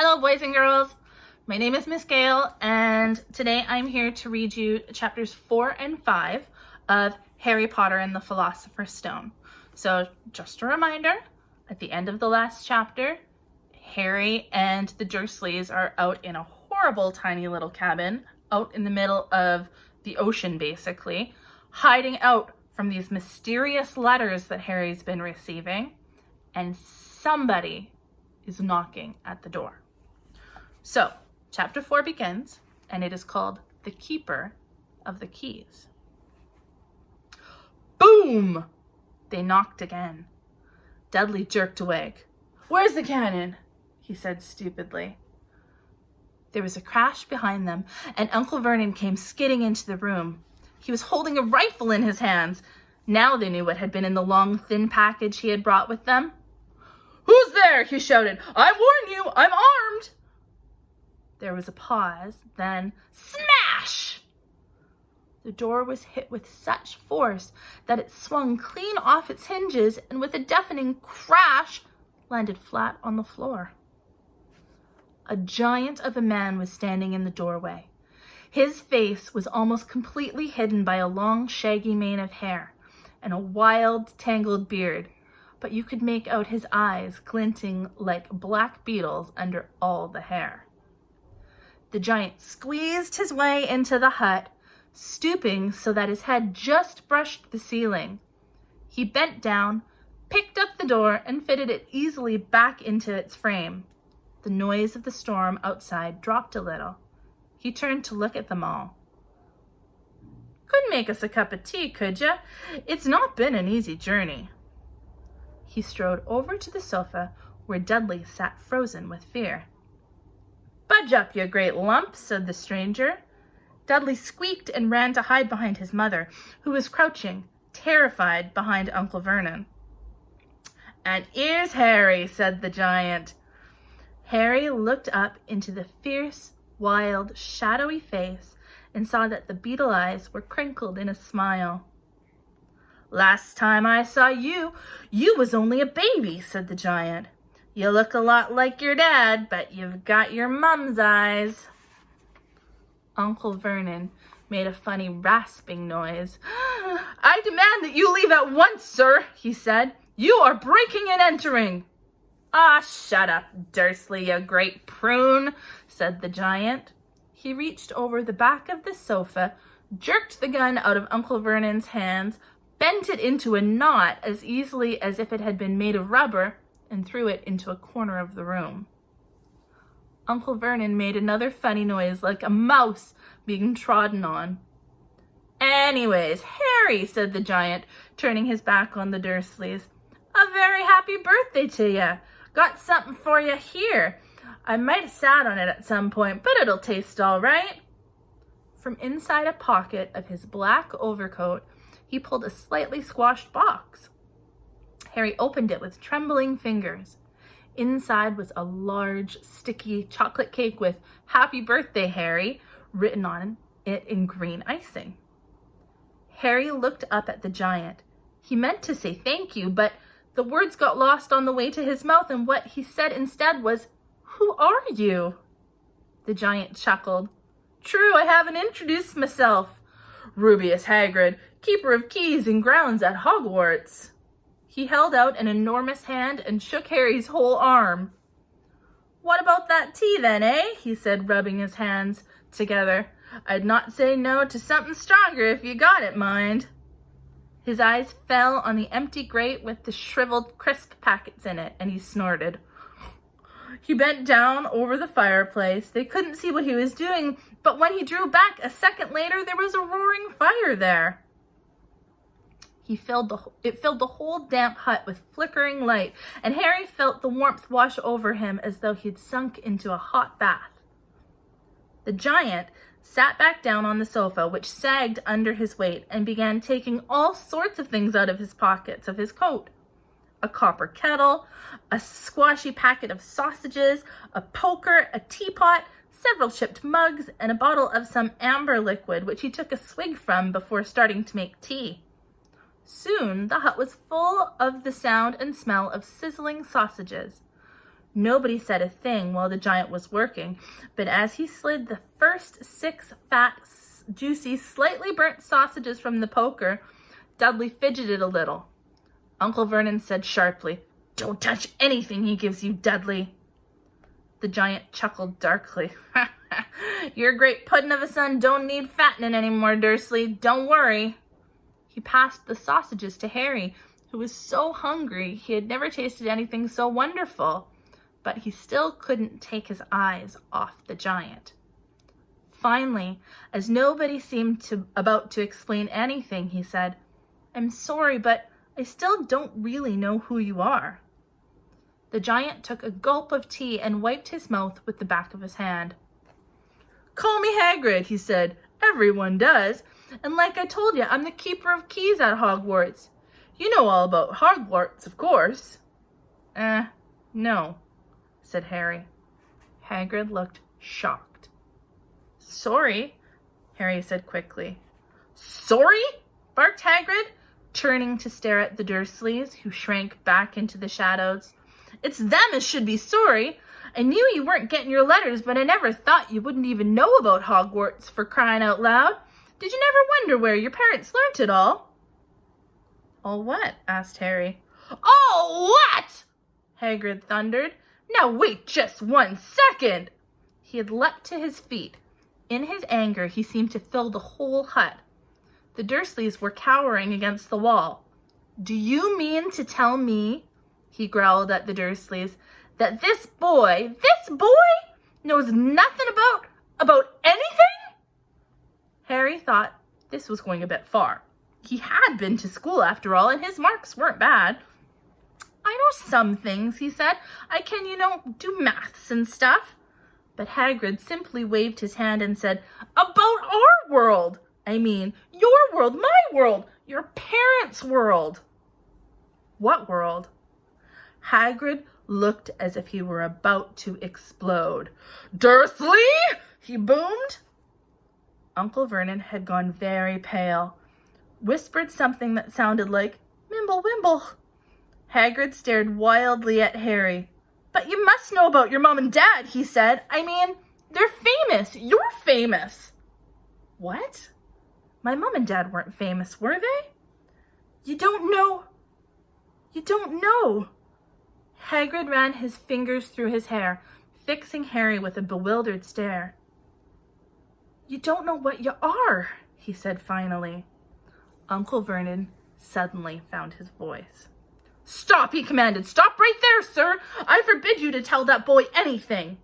Hello, boys and girls. My name is Miss Gail, and today I'm here to read you chapters 4 and 5 of Harry Potter and the Philosopher's Stone. So just a reminder, at the end of the last chapter, Harry and the Dursleys are out in a horrible tiny little cabin out in the middle of the ocean, basically, hiding out from these mysterious letters that Harry's been receiving, and somebody is knocking at the door. So, chapter 4 begins, and it is called The Keeper of the Keys. Boom! They knocked again. Dudley jerked away. "Where's the cannon?" he said stupidly. There was a crash behind them, and Uncle Vernon came skidding into the room. He was holding a rifle in his hands. Now they knew what had been in the long, thin package he had brought with them. "Who's there?" he shouted. "I warn you, I'm armed." There was a pause, then smash! The door was hit with such force that it swung clean off its hinges and with a deafening crash landed flat on the floor. A giant of a man was standing in the doorway. His face was almost completely hidden by a long, shaggy mane of hair and a wild, tangled beard, but you could make out his eyes glinting like black beetles under all the hair. The giant squeezed his way into the hut, stooping so that his head just brushed the ceiling. He bent down, picked up the door, and fitted it easily back into its frame. The noise of the storm outside dropped a little. He turned to look at them all. "Couldn't make us a cup of tea, could ya? It's not been an easy journey." He strode over to the sofa where Dudley sat frozen with fear. "Budge up, you great lump," said the stranger. Dudley squeaked and ran to hide behind his mother, who was crouching, terrified, behind Uncle Vernon. "And here's Harry," said the giant. Harry looked up into the fierce, wild, shadowy face and saw that the beetle eyes were crinkled in a smile. "Last time I saw you, you was only a baby," said the giant. "You look a lot like your dad, but you've got your mum's eyes." Uncle Vernon made a funny rasping noise. "I demand that you leave at once, sir," he said. "You are breaking and entering." "Ah, shut up, Dursley, you great prune," said the giant. He reached over the back of the sofa, jerked the gun out of Uncle Vernon's hands, bent it into a knot as easily as if it had been made of rubber, and threw it into a corner of the room. Uncle Vernon made another funny noise like a mouse being trodden on. "Anyways, Harry," said the giant, turning his back on the Dursleys, "a very happy birthday to ya. Got something for you here. I might have sat on it at some point, but it'll taste all right." From inside a pocket of his black overcoat, he pulled a slightly squashed box. Harry opened it with trembling fingers. Inside was a large, sticky chocolate cake with "Happy Birthday, Harry" written on it in green icing. Harry looked up at the giant. He meant to say thank you, but the words got lost on the way to his mouth, and what he said instead was, "Who are you?" The giant chuckled. "True, I haven't introduced myself. Rubeus Hagrid, keeper of keys and grounds at Hogwarts." He held out an enormous hand and shook Harry's whole arm. "What about that tea then, eh?" he said, rubbing his hands together. "I'd not say no to something stronger if you got it, mind." His eyes fell on the empty grate with the shriveled crisp packets in it, and he snorted. He bent down over the fireplace. They couldn't see what he was doing, but when he drew back a second later, there was a roaring fire there. It filled the whole damp hut with flickering light, and Harry felt the warmth wash over him as though he'd sunk into a hot bath. The giant sat back down on the sofa, which sagged under his weight, and began taking all sorts of things out of his pockets of his coat. A copper kettle, a squashy packet of sausages, a poker, a teapot, several chipped mugs, and a bottle of some amber liquid, which he took a swig from before starting to make tea. Soon the hut was full of the sound and smell of sizzling sausages. Nobody said a thing while the giant was working, but as he slid the first 6 fat, juicy, slightly burnt sausages from the poker, Dudley fidgeted a little. Uncle Vernon said sharply, "Don't touch anything he gives you, Dudley." The giant chuckled darkly. "Your great puddin' of a son don't need fattening anymore, Dursley. Don't worry." He passed the sausages to Harry, who was so hungry he had never tasted anything so wonderful, but he still couldn't take his eyes off the giant. Finally, as nobody seemed about to explain anything, he said, "I'm sorry, but I still don't really know who you are." The giant took a gulp of tea and wiped his mouth with the back of his hand. "Call me Hagrid," he said. "Everyone does. And like I told you, I'm the keeper of keys at Hogwarts. You know all about Hogwarts, of course." No," said Harry. Hagrid looked shocked. "Sorry," Harry said quickly. "Sorry?" barked Hagrid, turning to stare at the Dursleys, who shrank back into the shadows. "It's them as should be sorry. I knew you weren't getting your letters, but I never thought you wouldn't even know about Hogwarts, for crying out loud. Did you never wonder where your parents learnt it all?" "All what?" asked Harry. "All what?" Hagrid thundered. "Now wait just 1 second." He had leapt to his feet. In his anger, he seemed to fill the whole hut. The Dursleys were cowering against the wall. "Do you mean to tell me," he growled at the Dursleys, "that this boy knows nothing about anything?" Harry thought this was going a bit far. He had been to school after all, and his marks weren't bad. "I know some things," he said. "I can, do maths and stuff." But Hagrid simply waved his hand and said, "About our world. I mean, your world, my world, your parents' world." "What world?" Hagrid looked as if he were about to explode. "Dursley!" he boomed. Uncle Vernon had gone very pale, whispered something that sounded like, "Mimble Wimble." Hagrid stared wildly at Harry. "But you must know about your mom and dad," he said. "I mean, they're famous. You're famous." "What? My mom and dad weren't famous, were they?" You don't know. Hagrid ran his fingers through his hair, fixing Harry with a bewildered stare. "You don't know what you are," he said finally. Uncle Vernon suddenly found his voice. "Stop," he commanded. "Stop right there, sir. I forbid you to tell that boy anything."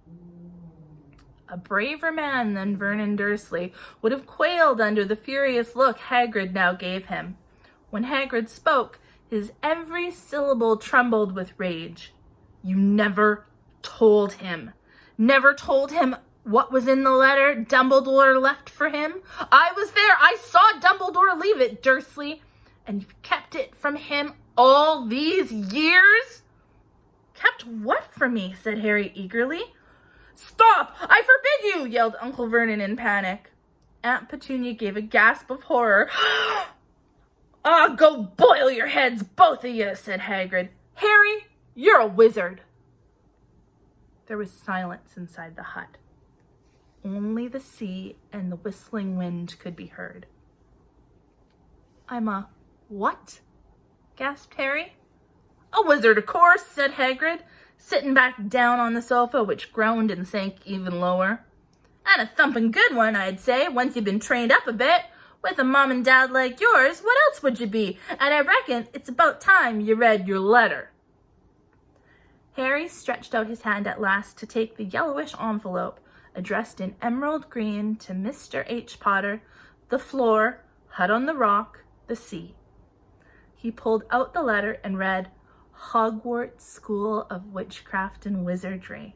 A braver man than Vernon Dursley would have quailed under the furious look Hagrid now gave him. When Hagrid spoke, his every syllable trembled with rage. "You never told him. Never told him what was in the letter Dumbledore left for him? I was there. I saw Dumbledore leave it, Dursley. And you've kept it from him all these years?" "Kept what from me?" said Harry eagerly. "Stop! I forbid you!" yelled Uncle Vernon in panic. Aunt Petunia gave a gasp of horror. Go boil your heads, both of you," said Hagrid. "Harry, you're a wizard." There was silence inside the hut. Only the sea and the whistling wind could be heard. "I'm a what?" gasped Harry. "A wizard, of course," said Hagrid, sitting back down on the sofa, which groaned and sank even lower. "And a thumping good one, I'd say, once you've been trained up a bit. With a mom and dad like yours, what else would you be? And I reckon it's about time you read your letter." Harry stretched out his hand at last to take the yellowish envelope, addressed in emerald green to Mr. H. Potter, the floor, hut on the rock, the sea. He pulled out the letter and read, "Hogwarts School of Witchcraft and Wizardry.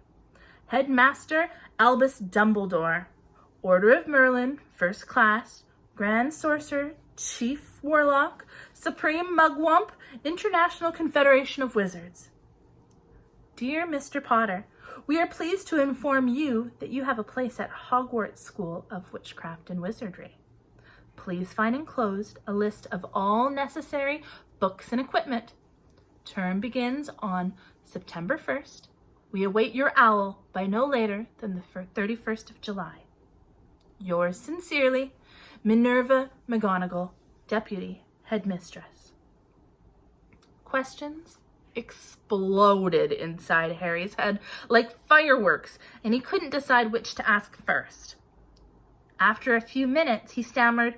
Headmaster Albus Dumbledore. Order of Merlin, First Class, Grand Sorcerer, Chief Warlock, Supreme Mugwump, International Confederation of Wizards. Dear Mr. Potter, we are pleased to inform you that you have a place at Hogwarts School of Witchcraft and Wizardry. Please find enclosed a list of all necessary books and equipment. Term begins on September 1st. We await your owl by no later than the 31st of July. Yours sincerely, Minerva McGonagall, Deputy Headmistress. Questions exploded inside Harry's head like fireworks, and he couldn't decide which to ask first. After a few minutes, he stammered,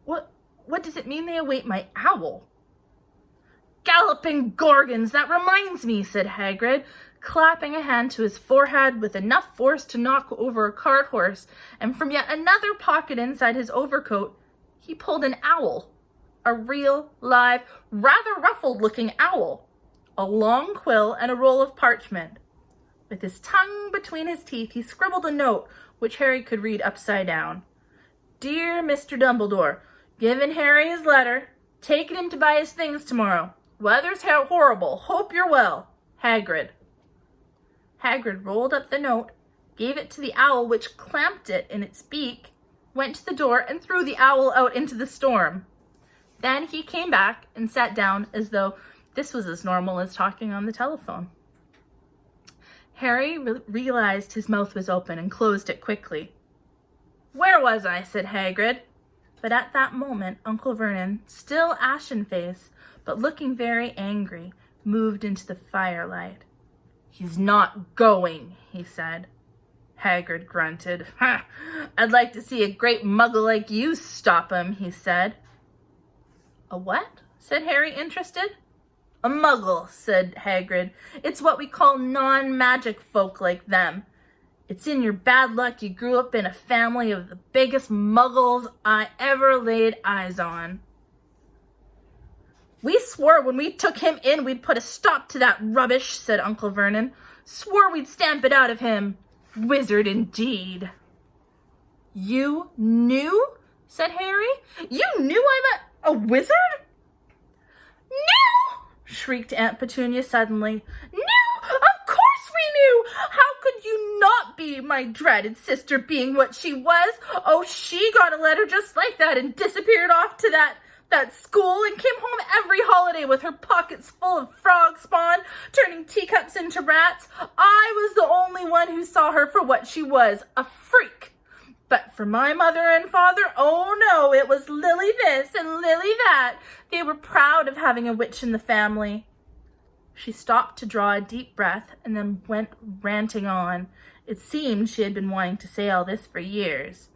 What does it mean they await my owl? Galloping Gorgons, that reminds me, said Hagrid, clapping a hand to his forehead with enough force to knock over a cart horse, and from yet another pocket inside his overcoat, he pulled an owl. A real, live, rather ruffled-looking owl. A long quill and a roll of parchment. With his tongue between his teeth, he scribbled a note, which Harry could read upside down. Dear Mr. Dumbledore, given Harry his letter, taking him to buy his things tomorrow. Weather's horrible. Hope you're well. Hagrid. Hagrid rolled up the note, gave it to the owl, which clamped it in its beak, went to the door, and threw the owl out into the storm. Then he came back and sat down as though this was as normal as talking on the telephone. Harry realized his mouth was open and closed it quickly. Where was I? Said Hagrid. But at that moment, Uncle Vernon, still ashen-faced, but looking very angry, moved into the firelight. He's not going, he said. Hagrid grunted. I'd like to see a great muggle like you stop him, he said. A what? Said Harry, interested. A muggle, said Hagrid. It's what we call non-magic folk like them. It's in your bad luck you grew up in a family of the biggest muggles I ever laid eyes on. We swore when we took him in we'd put a stop to that rubbish, said Uncle Vernon. Swore we'd stamp it out of him. Wizard indeed. You knew? Said Harry. You knew I'm a wizard? No! Shrieked Aunt Petunia suddenly. No! Of course we knew! How could you not be, my dreaded sister being what she was? Oh, she got a letter just like that and disappeared off to that school and came home every holiday with her pockets full of frog spawn, turning teacups into rats. I was the only one who saw her for what she was, a freak. But for my mother and father, oh no, it was Lily this and Lily that. They were proud of having a witch in the family. She stopped to draw a deep breath and then went ranting on. It seemed she had been wanting to say all this for years.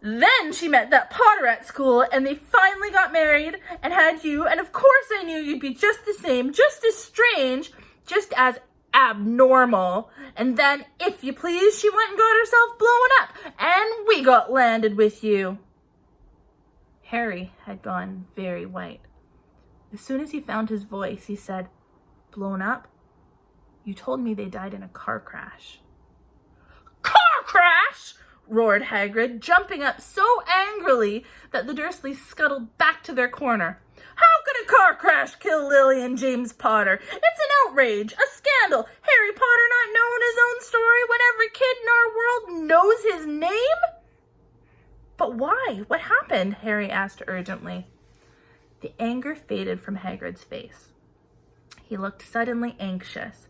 Then she met that Potter at school, and they finally got married and had you, and of course I knew you'd be just the same, just as strange, just as abnormal. And then, if you please, she went and got herself blown up, and we got landed with you. Harry had gone very white. As soon as he found his voice, he said, Blown up? You told me they died in a car crash. Car crash? Roared Hagrid, jumping up so angrily that the Dursleys scuttled back to their corner. How could a car crash kill Lily and James Potter? It's an outrage, a scandal. Harry Potter not knowing his own story when every kid in our world knows his name? But why? What happened? Harry asked urgently. The anger faded from Hagrid's face. He looked suddenly anxious.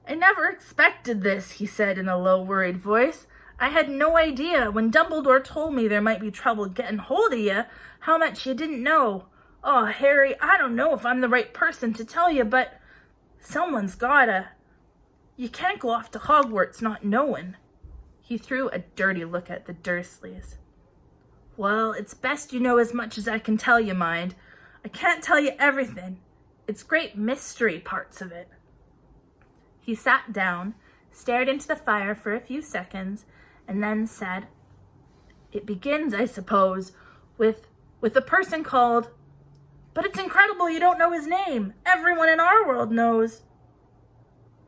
I never expected this, he said in a low, worried voice. I had no idea when Dumbledore told me there might be trouble getting hold of you, how much you didn't know. Oh, Harry, I don't know if I'm the right person to tell you, but someone's gotta. You can't go off to Hogwarts not knowing. He threw a dirty look at the Dursleys. Well, it's best you know as much as I can tell you, mind. I can't tell you everything. It's great mystery parts of it. He sat down, stared into the fire for a few seconds, and then said, It begins, I suppose, with a person called... But it's incredible you don't know his name. Everyone in our world knows.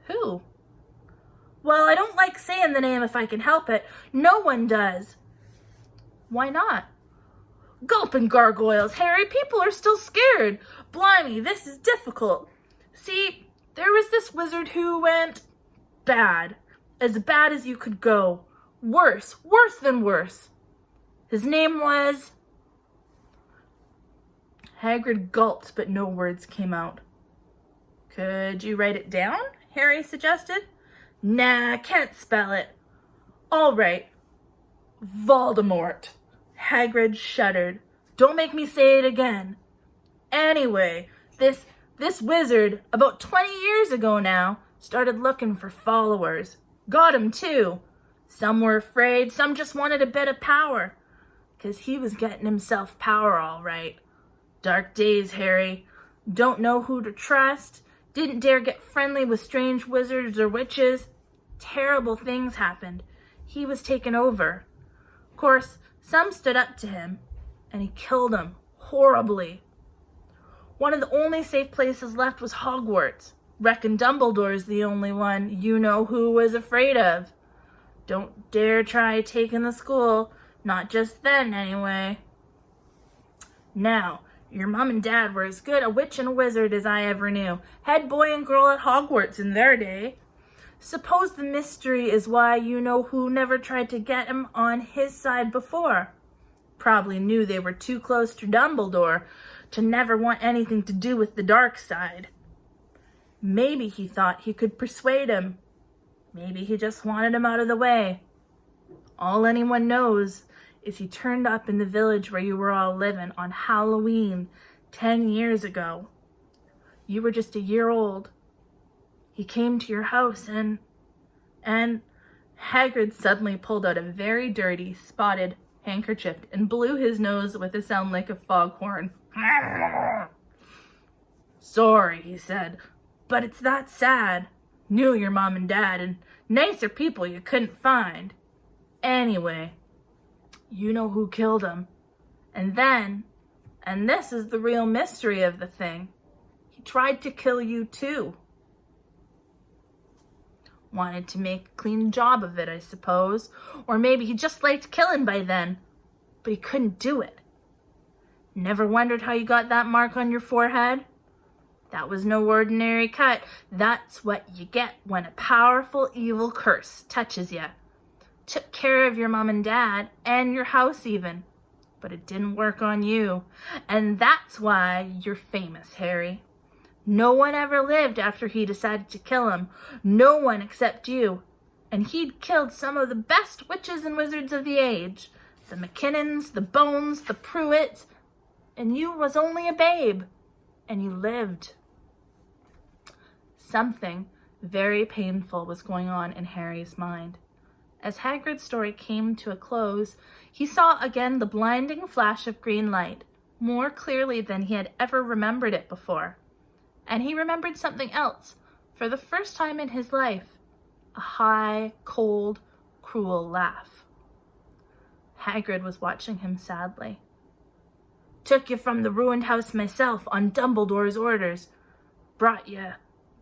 Who? Well, I don't like saying the name if I can help it. No one does. Why not? Gulping gargoyles, Harry. People are still scared. Blimey, this is difficult. See, there was this wizard who went bad. As bad as you could go. Worse than worse. His name was... Hagrid gulped, but no words came out. Could you write it down? Harry suggested. Nah, can't spell it. All right, Voldemort. Hagrid shuddered. Don't make me say it again. Anyway, this wizard, about 20 years ago now, started looking for followers. Got 'em too. Some were afraid, some just wanted a bit of power. 'Cause he was getting himself power all right. Dark days, Harry. Don't know who to trust. Didn't dare get friendly with strange wizards or witches. Terrible things happened. He was taken over. Of course, some stood up to him, and he killed them horribly. One of the only safe places left was Hogwarts. Reckon Dumbledore's the only one you know who was afraid of. Don't dare try taking the school, not just then anyway. Now, your mom and dad were as good a witch and a wizard as I ever knew. Head boy and girl at Hogwarts in their day. Suppose the mystery is why you know who never tried to get him on his side before. Probably knew they were too close to Dumbledore to never want anything to do with the dark side. Maybe he thought he could persuade him. Maybe he just wanted him out of the way. All anyone knows is he turned up in the village where you were all living on Halloween 10 years ago. You were just a year old. He came to your house and Hagrid suddenly pulled out a very dirty, spotted handkerchief and blew his nose with a sound like a foghorn. Sorry, he said, but it's that sad. Knew your mom and dad and nicer people you couldn't find. Anyway, you know who killed him. And then, and this is the real mystery of the thing, he tried to kill you too. Wanted to make a clean job of it, I suppose. Or maybe he just liked killing by then, but he couldn't do it. Never wondered how you got that mark on your forehead? That was no ordinary cut. That's what you get when a powerful evil curse touches you. Took care of your mom and dad, and your house even. But it didn't work on you. And that's why you're famous, Harry. No one ever lived after he decided to kill him. No one except you. And he'd killed some of the best witches and wizards of the age. The McKinnons, the Bones, the Pruitts. And you was only a babe. And you lived. Something very painful was going on in Harry's mind. As Hagrid's story came to a close, he saw again the blinding flash of green light, more clearly than he had ever remembered it before. And he remembered something else, for the first time in his life, a high, cold, cruel laugh. Hagrid was watching him sadly. Took you from the ruined house myself on Dumbledore's orders. Brought you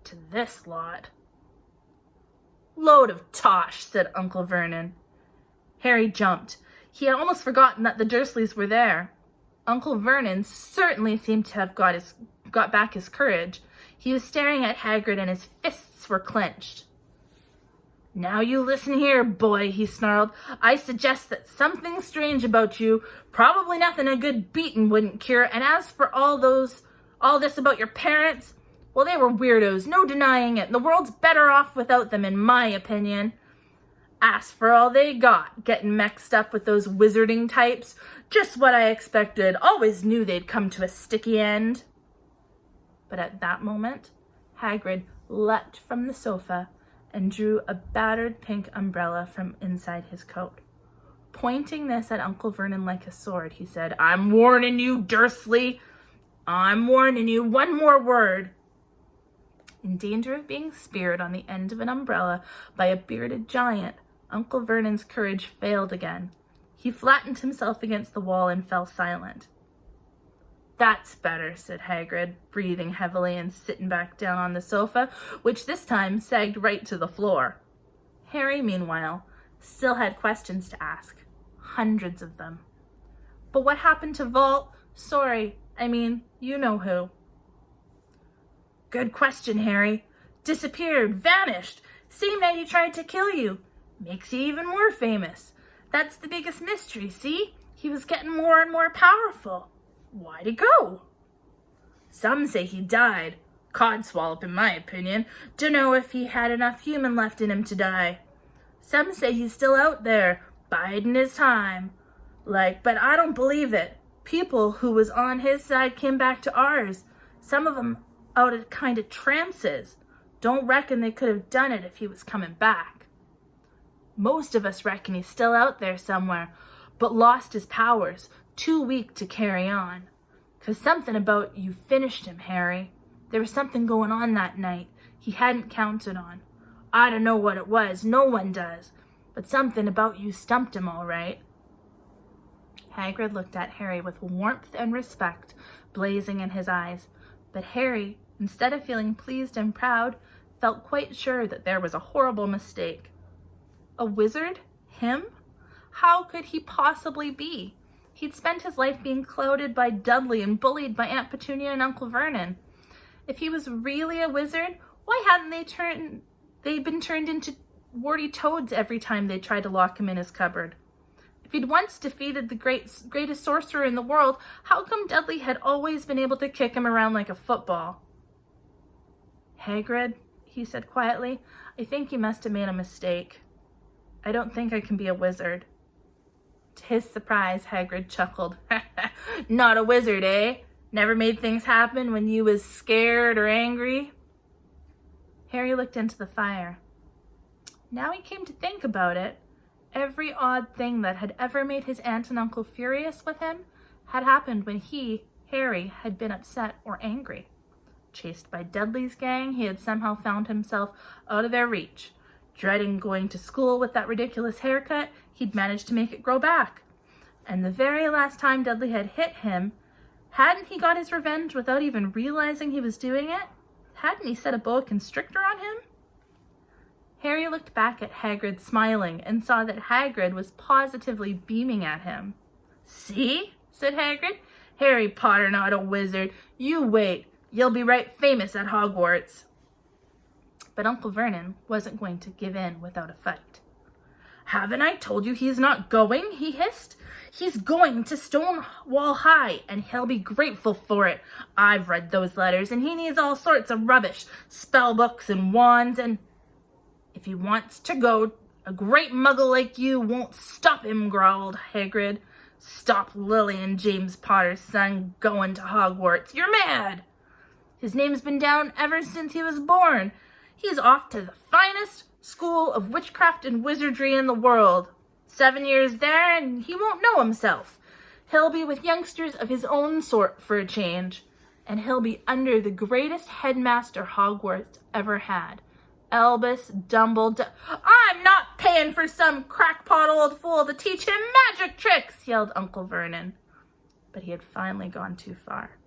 to this lot. Load of tosh, said Uncle Vernon. Harry jumped. He had almost forgotten that the Dursleys were there. Uncle Vernon certainly seemed to have got back his courage. He was staring at Hagrid and his fists were clenched. Now you listen here, boy, he snarled. I suggest that something strange about you, probably nothing a good beating wouldn't cure, and as for all this about your parents, well, they were weirdos, no denying it. The world's better off without them, in my opinion. As for all they got, getting mixed up with those wizarding types, just what I expected. Always knew they'd come to a sticky end. But at that moment, Hagrid leapt from the sofa and drew a battered pink umbrella from inside his coat. Pointing this at Uncle Vernon like a sword, he said, I'm warning you, Dursley. I'm warning you. One more word. In danger of being speared on the end of an umbrella by a bearded giant, Uncle Vernon's courage failed again. He flattened himself against the wall and fell silent. That's better, said Hagrid, breathing heavily and sitting back down on the sofa, which this time sagged right to the floor. Harry, meanwhile, still had questions to ask. Hundreds of them. But what happened to you know who? Good question, Harry. Disappeared, vanished. Same night he tried to kill you. Makes you even more famous. That's the biggest mystery, see? He was getting more and more powerful. Why'd he go? Some say he died. Codswallop, in my opinion. Dunno if he had enough human left in him to die. Some say he's still out there, biding his time. But I don't believe it. People who was on his side came back to ours. Some of them out of kind of trances. Don't reckon they could have done it if he was coming back. Most of us reckon he's still out there somewhere, but lost his powers, too weak to carry on. 'Cause something about you finished him, Harry. There was something going on that night he hadn't counted on. I don't know what it was, no one does, but something about you stumped him all right. Hagrid looked at Harry with warmth and respect blazing in his eyes, but Harry, instead of feeling pleased and proud, felt quite sure that there was a horrible mistake. A wizard? Him? How could he possibly be? He'd spent his life being clouded by Dudley and bullied by Aunt Petunia and Uncle Vernon. If he was really a wizard, why hadn't they been turned into warty toads every time they tried to lock him in his cupboard? If he'd once defeated the greatest sorcerer in the world, how come Dudley had always been able to kick him around like a football? Hagrid, he said quietly, I think you must have made a mistake. I don't think I can be a wizard. To his surprise, Hagrid chuckled. Not a wizard, eh? Never made things happen when you was scared or angry? Harry looked into the fire. Now he came to think about it, every odd thing that had ever made his aunt and uncle furious with him had happened when he, Harry, had been upset or angry. Chased by Dudley's gang, he had somehow found himself out of their reach. Dreading going to school with that ridiculous haircut, he'd managed to make it grow back. And the very last time Dudley had hit him, hadn't he got his revenge without even realizing he was doing it? Hadn't he set a boa constrictor on him? Harry looked back at Hagrid smiling and saw that Hagrid was positively beaming at him. See? Said Hagrid. Harry Potter not a wizard. You wait. You'll be right famous at Hogwarts. But Uncle Vernon wasn't going to give in without a fight. Haven't I told you he's not going? He hissed. He's going to Stonewall High, and he'll be grateful for it. I've read those letters, and he needs all sorts of rubbish, spell books and wands, and if he wants to go, a great muggle like you won't stop him, growled Hagrid. Stop Lily and James Potter's son going to Hogwarts. You're mad. His name's been down ever since he was born. He's off to the finest school of witchcraft and wizardry in the world. 7 years there, and he won't know himself. He'll be with youngsters of his own sort for a change, and he'll be under the greatest headmaster Hogwarts ever had. Albus Dumbledore. I'm not paying for some crackpot old fool to teach him magic tricks, yelled Uncle Vernon. But he had finally gone too far.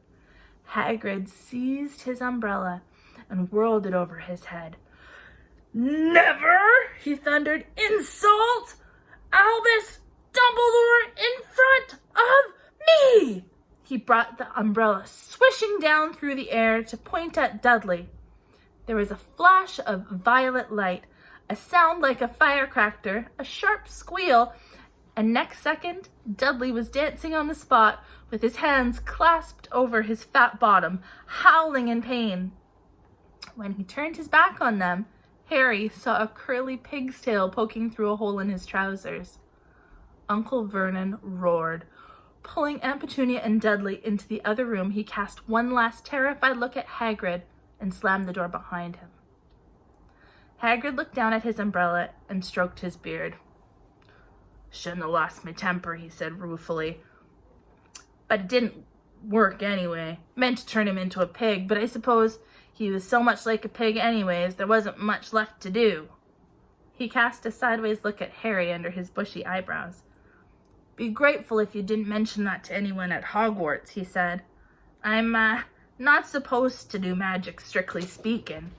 Hagrid seized his umbrella and whirled it over his head. Never, he thundered. Insult Albus Dumbledore in front of me! He brought the umbrella swishing down through the air to point at Dudley. There was a flash of violet light, a sound like a firecracker, a sharp squeal, and next second, Dudley was dancing on the spot with his hands clasped over his fat bottom, howling in pain. When he turned his back on them, Harry saw a curly pig's tail poking through a hole in his trousers. Uncle Vernon roared. Pulling Aunt Petunia and Dudley into the other room, he cast one last terrified look at Hagrid and slammed the door behind him. Hagrid looked down at his umbrella and stroked his beard. Shouldn't have lost my temper, he said ruefully. But it didn't work anyway. Meant to turn him into a pig, but I suppose he was so much like a pig anyways, there wasn't much left to do. He cast a sideways look at Harry under his bushy eyebrows. Be grateful if you didn't mention that to anyone at Hogwarts, he said. I'm, not supposed to do magic, strictly speaking.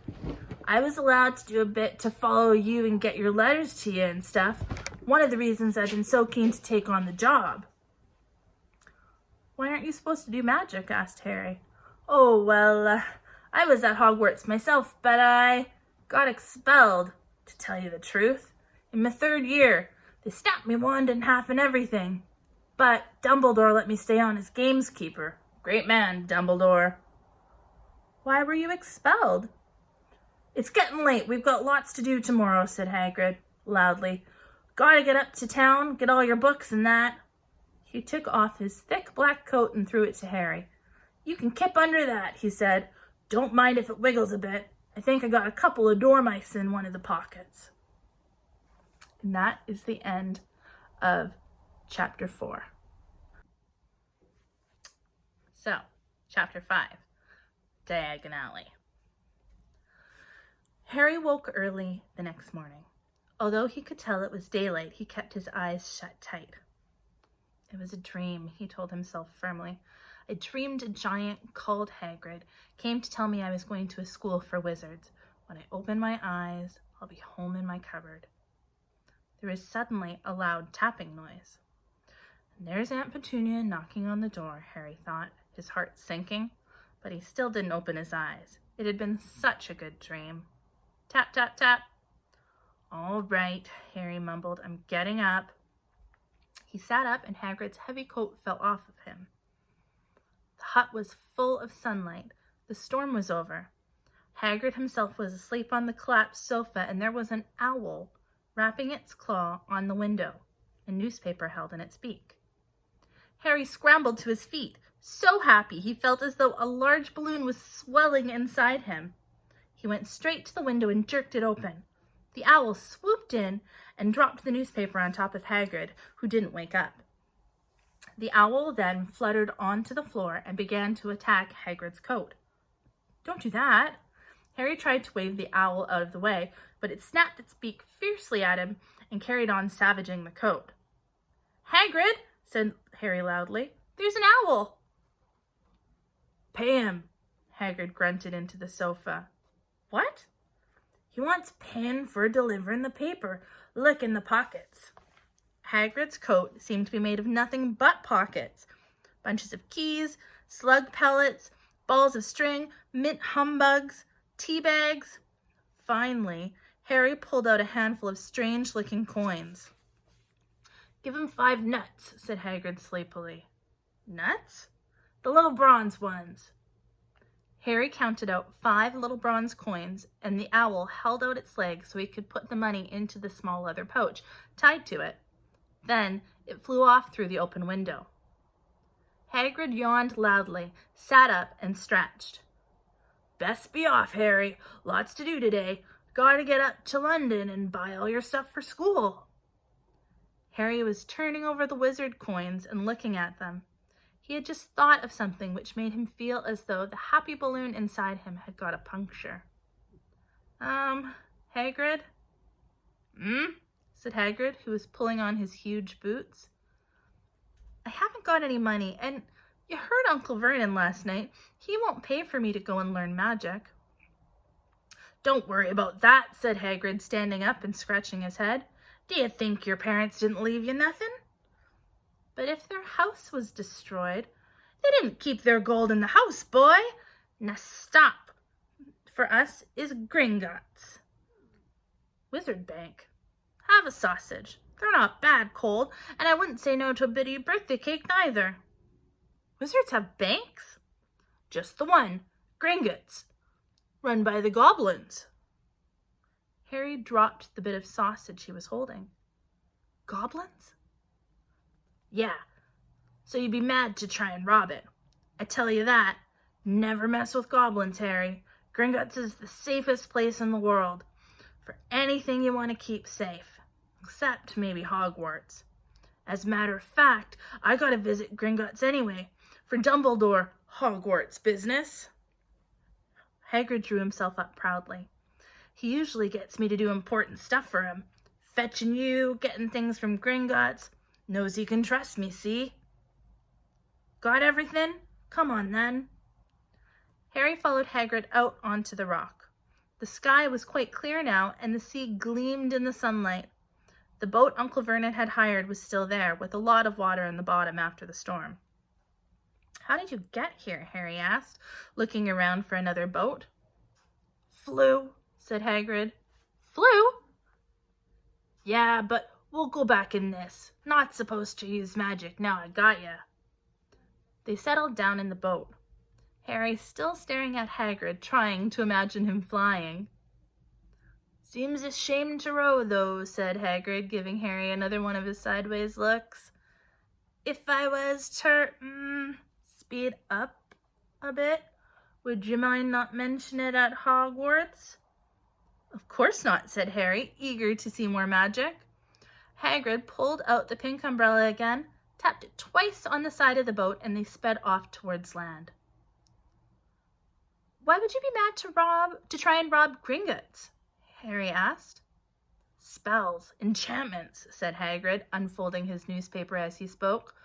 I was allowed to do a bit to follow you and get your letters to you and stuff. One of the reasons I've been so keen to take on the job. Why aren't you supposed to do magic? Asked Harry. Oh, well, I was at Hogwarts myself, but I got expelled, to tell you the truth. In my 3rd year, they snapped me wand in half and everything. But Dumbledore let me stay on as gameskeeper. Great man, Dumbledore. Why were you expelled? It's getting late. We've got lots to do tomorrow, said Hagrid, loudly. Gotta get up to town, get all your books and that. He took off his thick black coat and threw it to Harry. You can kip under that, he said. Don't mind if it wiggles a bit. I think I got a couple of dormice in one of the pockets. And that is the end of chapter 4. So, chapter 5, Diagonally. Harry woke early the next morning. Although he could tell it was daylight, he kept his eyes shut tight. It was a dream, he told himself firmly. I dreamed a giant called Hagrid came to tell me I was going to a school for wizards. When I open my eyes, I'll be home in my cupboard. There was suddenly a loud tapping noise. And there's Aunt Petunia knocking on the door, Harry thought, his heart sinking, but he still didn't open his eyes. It had been such a good dream. Tap, tap, tap. All right, Harry mumbled, I'm getting up. He sat up and Hagrid's heavy coat fell off of him. The hut was full of sunlight. The storm was over. Hagrid himself was asleep on the collapsed sofa, and there was an owl rapping its claw on the window, a newspaper held in its beak. Harry scrambled to his feet, so happy he felt as though a large balloon was swelling inside him. He went straight to the window and jerked it open. The owl swooped in and dropped the newspaper on top of Hagrid, who didn't wake up. The owl then fluttered onto the floor and began to attack Hagrid's coat. Don't do that. Harry tried to wave the owl out of the way, but it snapped its beak fiercely at him and carried on savaging the coat. Hagrid, said Harry loudly, there's an owl. Pay him, Hagrid grunted into the sofa. What? He wants paying for delivering the paper. Look in the pockets. Hagrid's coat seemed to be made of nothing but pockets. Bunches of keys, slug pellets, balls of string, mint humbugs, tea bags. Finally, Harry pulled out a handful of strange-looking coins. Give him 5 nuts, said Hagrid sleepily. Nuts? The little bronze ones. Harry counted out 5 little bronze coins, and the owl held out its legs so he could put the money into the small leather pouch tied to it. Then it flew off through the open window. Hagrid yawned loudly, sat up, and stretched. Best be off, Harry. Lots to do today. Gotta get up to London and buy all your stuff for school. Harry was turning over the wizard coins and looking at them. He had just thought of something which made him feel as though the happy balloon inside him had got a puncture. Hagrid? Said Hagrid, who was pulling on his huge boots. I haven't got any money, and you heard Uncle Vernon last night. He won't pay for me to go and learn magic. Don't worry about that, said Hagrid, standing up and scratching his head. Do you think your parents didn't leave you nothing? But if their house was destroyed, they didn't keep their gold in the house, boy. Now stop. For us is Gringotts. Wizard Bank. Have a sausage. They're not bad cold, and I wouldn't say no to a bit of your birthday cake neither. Wizards have banks? Just the one, Gringotts, run by the goblins. Harry dropped the bit of sausage he was holding. Goblins? Yeah, so you'd be mad to try and rob it. I tell you that. Never mess with goblins, Harry. Gringotts is the safest place in the world for anything you want to keep safe, except maybe Hogwarts. As a matter of fact, I gotta visit Gringotts anyway, for Dumbledore Hogwarts business. Hagrid drew himself up proudly. He usually gets me to do important stuff for him. Fetching you, getting things from Gringotts. Knows he can trust me, see? Got everything? Come on, then. Harry followed Hagrid out onto the rock. The sky was quite clear now, and the sea gleamed in the sunlight. The boat Uncle Vernon had hired was still there, with a lot of water in the bottom after the storm. How did you get here? Harry asked, looking around for another boat. Flew, said Hagrid. Flew? Yeah, but we'll go back in this. Not supposed to use magic, now I got ya. They settled down in the boat. Harry still staring at Hagrid, trying to imagine him flying. "Seems a shame to row, though," said Hagrid, giving Harry another one of his sideways looks. "If I was to, speed up a bit, would you mind not mentioning it at Hogwarts?" "Of course not," said Harry, eager to see more magic. Hagrid pulled out the pink umbrella again, tapped it twice on the side of the boat, and they sped off towards land. "Why would you be mad to try and rob Gringotts?" Harry asked. "Spells, enchantments," said Hagrid, unfolding his newspaper as he spoke.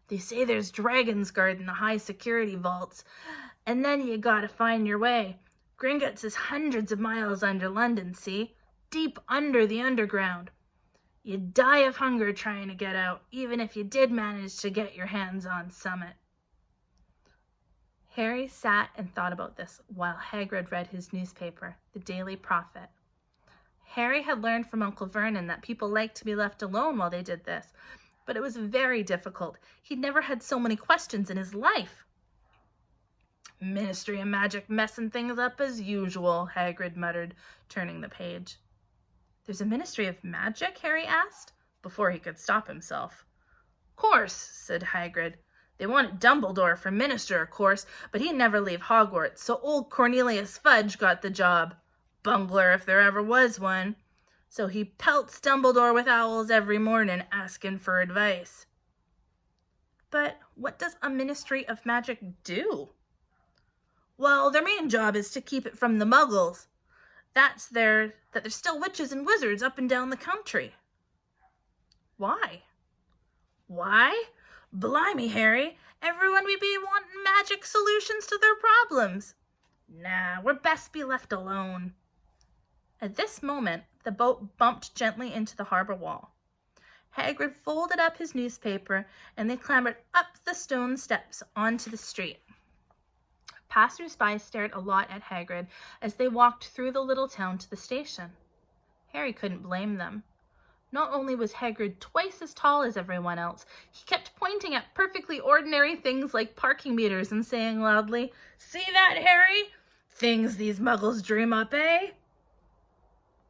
"They say there's dragons guarding the high security vaults, and then you gotta find your way. Gringotts is hundreds of miles under London, see? Deep under the underground. You'd die of hunger trying to get out, even if you did manage to get your hands on Summit." Harry sat and thought about this while Hagrid read his newspaper, the Daily Prophet. Harry had learned from Uncle Vernon that people liked to be left alone while they did this, but it was very difficult. He'd never had so many questions in his life. "Ministry of Magic messing things up as usual," Hagrid muttered, turning the page. "There's a Ministry of Magic?" Harry asked, before he could stop himself. "Course," said Hagrid. "They wanted Dumbledore for minister, of course, but he'd never leave Hogwarts, so old Cornelius Fudge got the job. Bungler if there ever was one. So he pelts Dumbledore with owls every morning, asking for advice." "But what does a Ministry of Magic do?" "Well, their main job is to keep it from the Muggles. That there's still witches and wizards up and down the country." "Why?" "Why? Blimey, Harry, everyone would be wanting magic solutions to their problems. Nah, we're best be left alone." At this moment, the boat bumped gently into the harbor wall. Hagrid folded up his newspaper, and they clambered up the stone steps onto the street. Passers-by stared a lot at Hagrid as they walked through the little town to the station. Harry couldn't blame them. Not only was Hagrid twice as tall as everyone else, he kept pointing at perfectly ordinary things like parking meters and saying loudly, "See that, Harry? Things these Muggles dream up, eh?"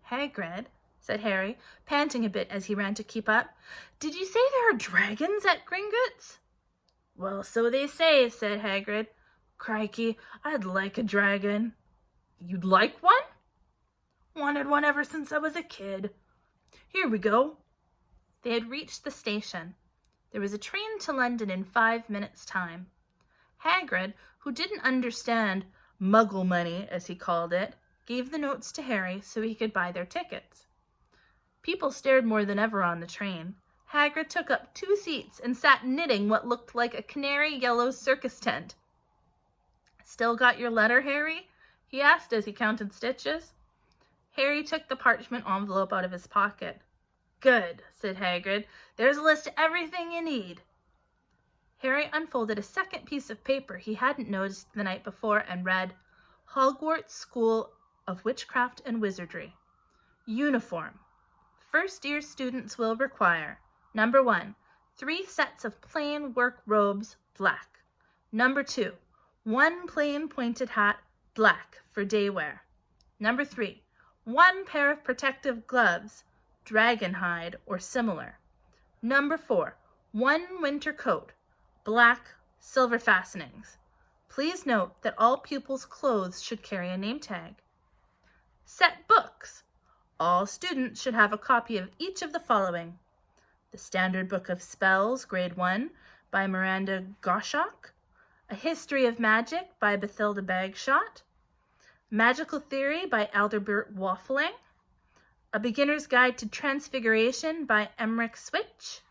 "Hagrid," said Harry, panting a bit as he ran to keep up, "did you say there are dragons at Gringotts?" "Well, so they say," said Hagrid. "Crikey, I'd like a dragon." "You'd like one?" "Wanted one ever since I was a kid. Here we go." They had reached the station. There was a train to London in 5 minutes' time. Hagrid, who didn't understand Muggle money, as he called it, gave the notes to Harry so he could buy their tickets. People stared more than ever on the train. Hagrid took up 2 seats and sat knitting what looked like a canary yellow circus tent. "Still got your letter, Harry?" he asked as he counted stitches. Harry took the parchment envelope out of his pocket. "Good," said Hagrid. "There's a list of everything you need." Harry unfolded a second piece of paper he hadn't noticed the night before and read, "Hogwarts School of Witchcraft and Wizardry. Uniform. First-year students will require, number 1, 3 sets of plain work robes, black. Number 2, 1 plain pointed hat, black, for day wear. Number 3, 1 pair of protective gloves, dragon hide or similar. Number 4, 1 winter coat, black, silver fastenings. Please note that all pupils' clothes should carry a name tag. Set books. All students should have a copy of each of the following: The Standard Book of Spells, Grade 1, by Miranda Goshawk. A History of Magic by Bathilda Bagshot. Magical Theory by Adalbert Waffling. A Beginner's Guide to Transfiguration by Emmerich Switch.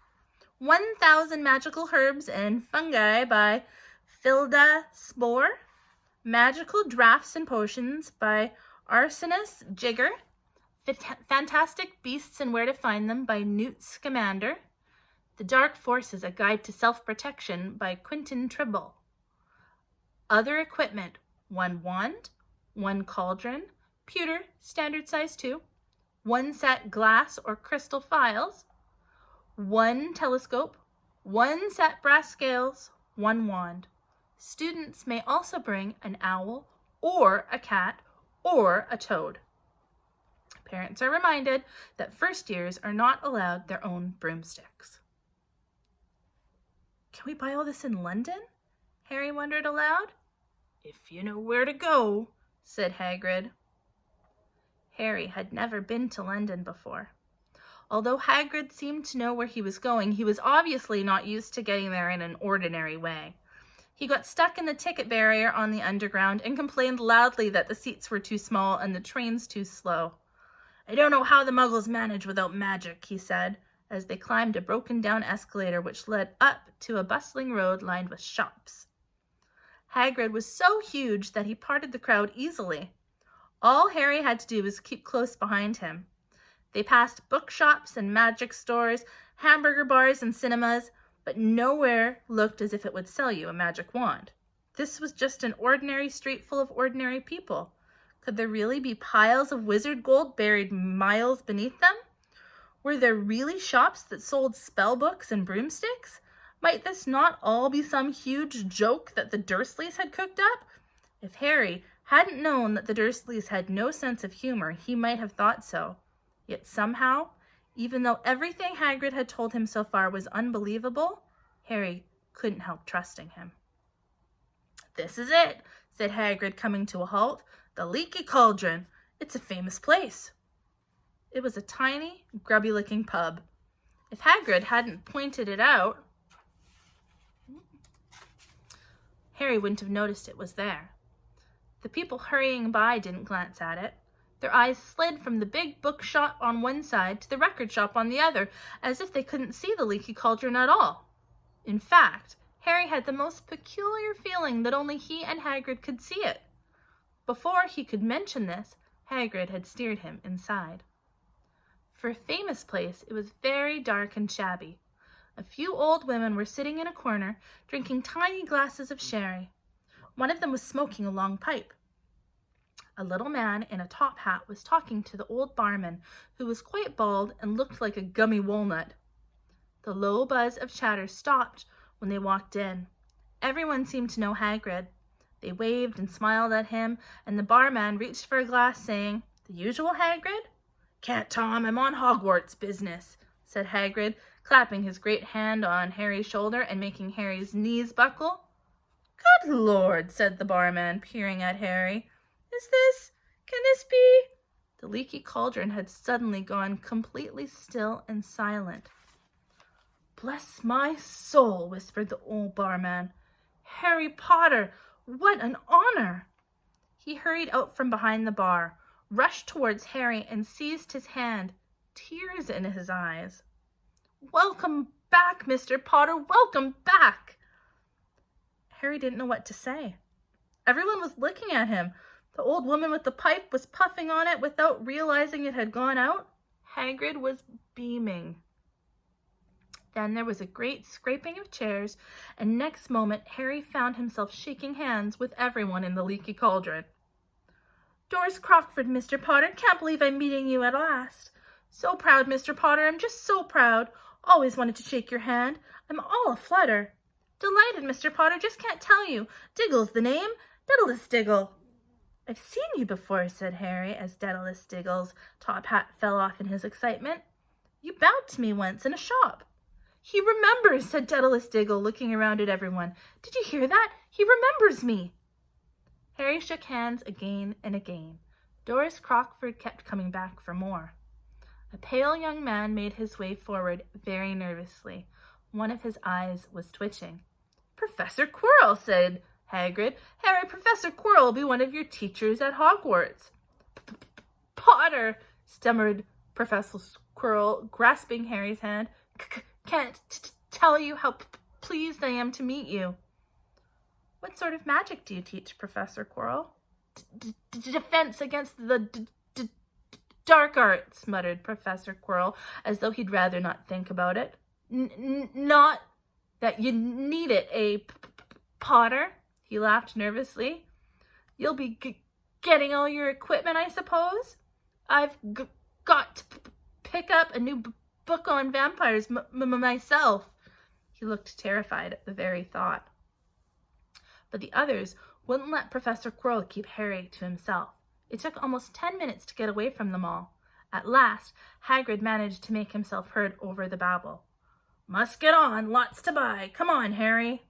1000 Magical Herbs and Fungi by Philda Spore. Magical Drafts and Potions by Arsenis Jigger. Fantastic Beasts and Where to Find Them by Newt Scamander. The Dark Forces, A Guide to Self-Protection by Quentin Tribble. Other equipment: 1 wand, 1 cauldron, pewter, standard size 2, 1 set glass or crystal phials, 1 telescope, 1 set brass scales, 1 wand, Students may also bring an owl or a cat or a toad. Parents are reminded that first years are not allowed their own broomsticks. Can we buy all this in London? Harry wondered aloud. If you know where to go, said Hagrid. Harry had never been to London before. Although Hagrid seemed to know where he was going, he was obviously not used to getting there in an ordinary way. He got stuck in the ticket barrier on the underground and complained loudly that the seats were too small and the trains too slow. I don't know how the Muggles manage without magic, he said, as they climbed a broken-down escalator which led up to a bustling road lined with shops. Hagrid was so huge that he parted the crowd easily. All Harry had to do was keep close behind him. They passed bookshops and magic stores, hamburger bars and cinemas, but nowhere looked as if it would sell you a magic wand. This was just an ordinary street full of ordinary people. Could there really be piles of wizard gold buried miles beneath them? Were there really shops that sold spell books and broomsticks? Might this not all be some huge joke that the Dursleys had cooked up? If Harry hadn't known that the Dursleys had no sense of humor, he might have thought so. Yet somehow, even though everything Hagrid had told him so far was unbelievable, Harry couldn't help trusting him. This is it, said Hagrid, coming to a halt. The Leaky Cauldron. It's a famous place. It was a tiny, grubby-looking pub. If Hagrid hadn't pointed it out, Harry wouldn't have noticed it was there. The people hurrying by didn't glance at it. Their eyes slid from the big bookshop on one side to the record shop on the other, as if they couldn't see the Leaky Cauldron at all. In fact, Harry had the most peculiar feeling that only he and Hagrid could see it. Before he could mention this, Hagrid had steered him inside. For a famous place, it was very dark and shabby. A few old women were sitting in a corner, drinking tiny glasses of sherry. One of them was smoking a long pipe. A little man in a top hat was talking to the old barman, who was quite bald and looked like a gummy walnut. The low buzz of chatter stopped when they walked in. Everyone seemed to know Hagrid. They waved and smiled at him, and the barman reached for a glass, saying, "The usual, Hagrid?" "Can't, Tom, I'm on Hogwarts business," said Hagrid, clapping his great hand on Harry's shoulder and making Harry's knees buckle. "Good Lord," said the barman, peering at Harry. Can this be? The Leaky Cauldron had suddenly gone completely still and silent. "Bless my soul," whispered the old barman. "Harry Potter, what an honor!" He hurried out from behind the bar, rushed towards Harry and seized his hand, tears in his eyes. "Welcome back, Mr. Potter, welcome back!" Harry didn't know what to say. Everyone was looking at him. The old woman with the pipe was puffing on it without realizing it had gone out. Hagrid was beaming. Then there was a great scraping of chairs, and next moment Harry found himself shaking hands with everyone in the Leaky Cauldron. "Doris Crockford, Mr. Potter. Can't believe I'm meeting you at last. So proud, Mr. Potter. I'm just so proud. Always wanted to shake your hand. I'm all aflutter. Delighted, Mr. Potter. Just can't tell you. Diggle's the name. Daedalus Diggle." "I've seen you before," said Harry, as Daedalus Diggle's top hat fell off in his excitement. "You bowed to me once in a shop." "He remembers," said Daedalus Diggle, looking around at everyone. "Did you hear that? He remembers me." Harry shook hands again and again. Doris Crockford kept coming back for more. A pale young man made his way forward very nervously. One of his eyes was twitching. "Professor Quirrell," said Hagrid. "Harry, Professor Quirrell will be one of your teachers at Hogwarts." "Potter," stammered Professor Quirrell, grasping Harry's hand. "Can't tell you how pleased I am to meet you." "What sort of magic do you teach, Professor Quirrell?" Defense against the dark arts," muttered Professor Quirrell, as though he'd rather not think about it. Not that you need it, Potter?" He laughed nervously. "You'll be getting all your equipment, I suppose? I've got to pick up a new book on vampires myself." He looked terrified at the very thought. but the others wouldn't let Professor Quirrell keep Harry to himself. It took almost 10 minutes to get away from them all. At last, Hagrid managed to make himself heard over the babble. "Must get on, lots to buy. Come on, Harry."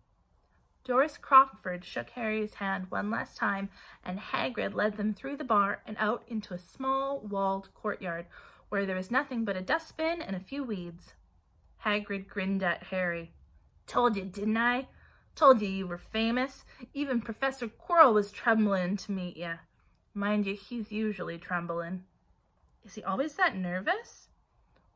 Doris Crockford shook Harry's hand one last time, and Hagrid led them through the bar and out into a small walled courtyard where there was nothing but a dustbin and a few weeds. Hagrid grinned at Harry. "Told you, didn't I? Told you were famous. Even Professor Quirrell was trembling to meet you. Mind you, he's usually trembling." "Is he always that nervous?"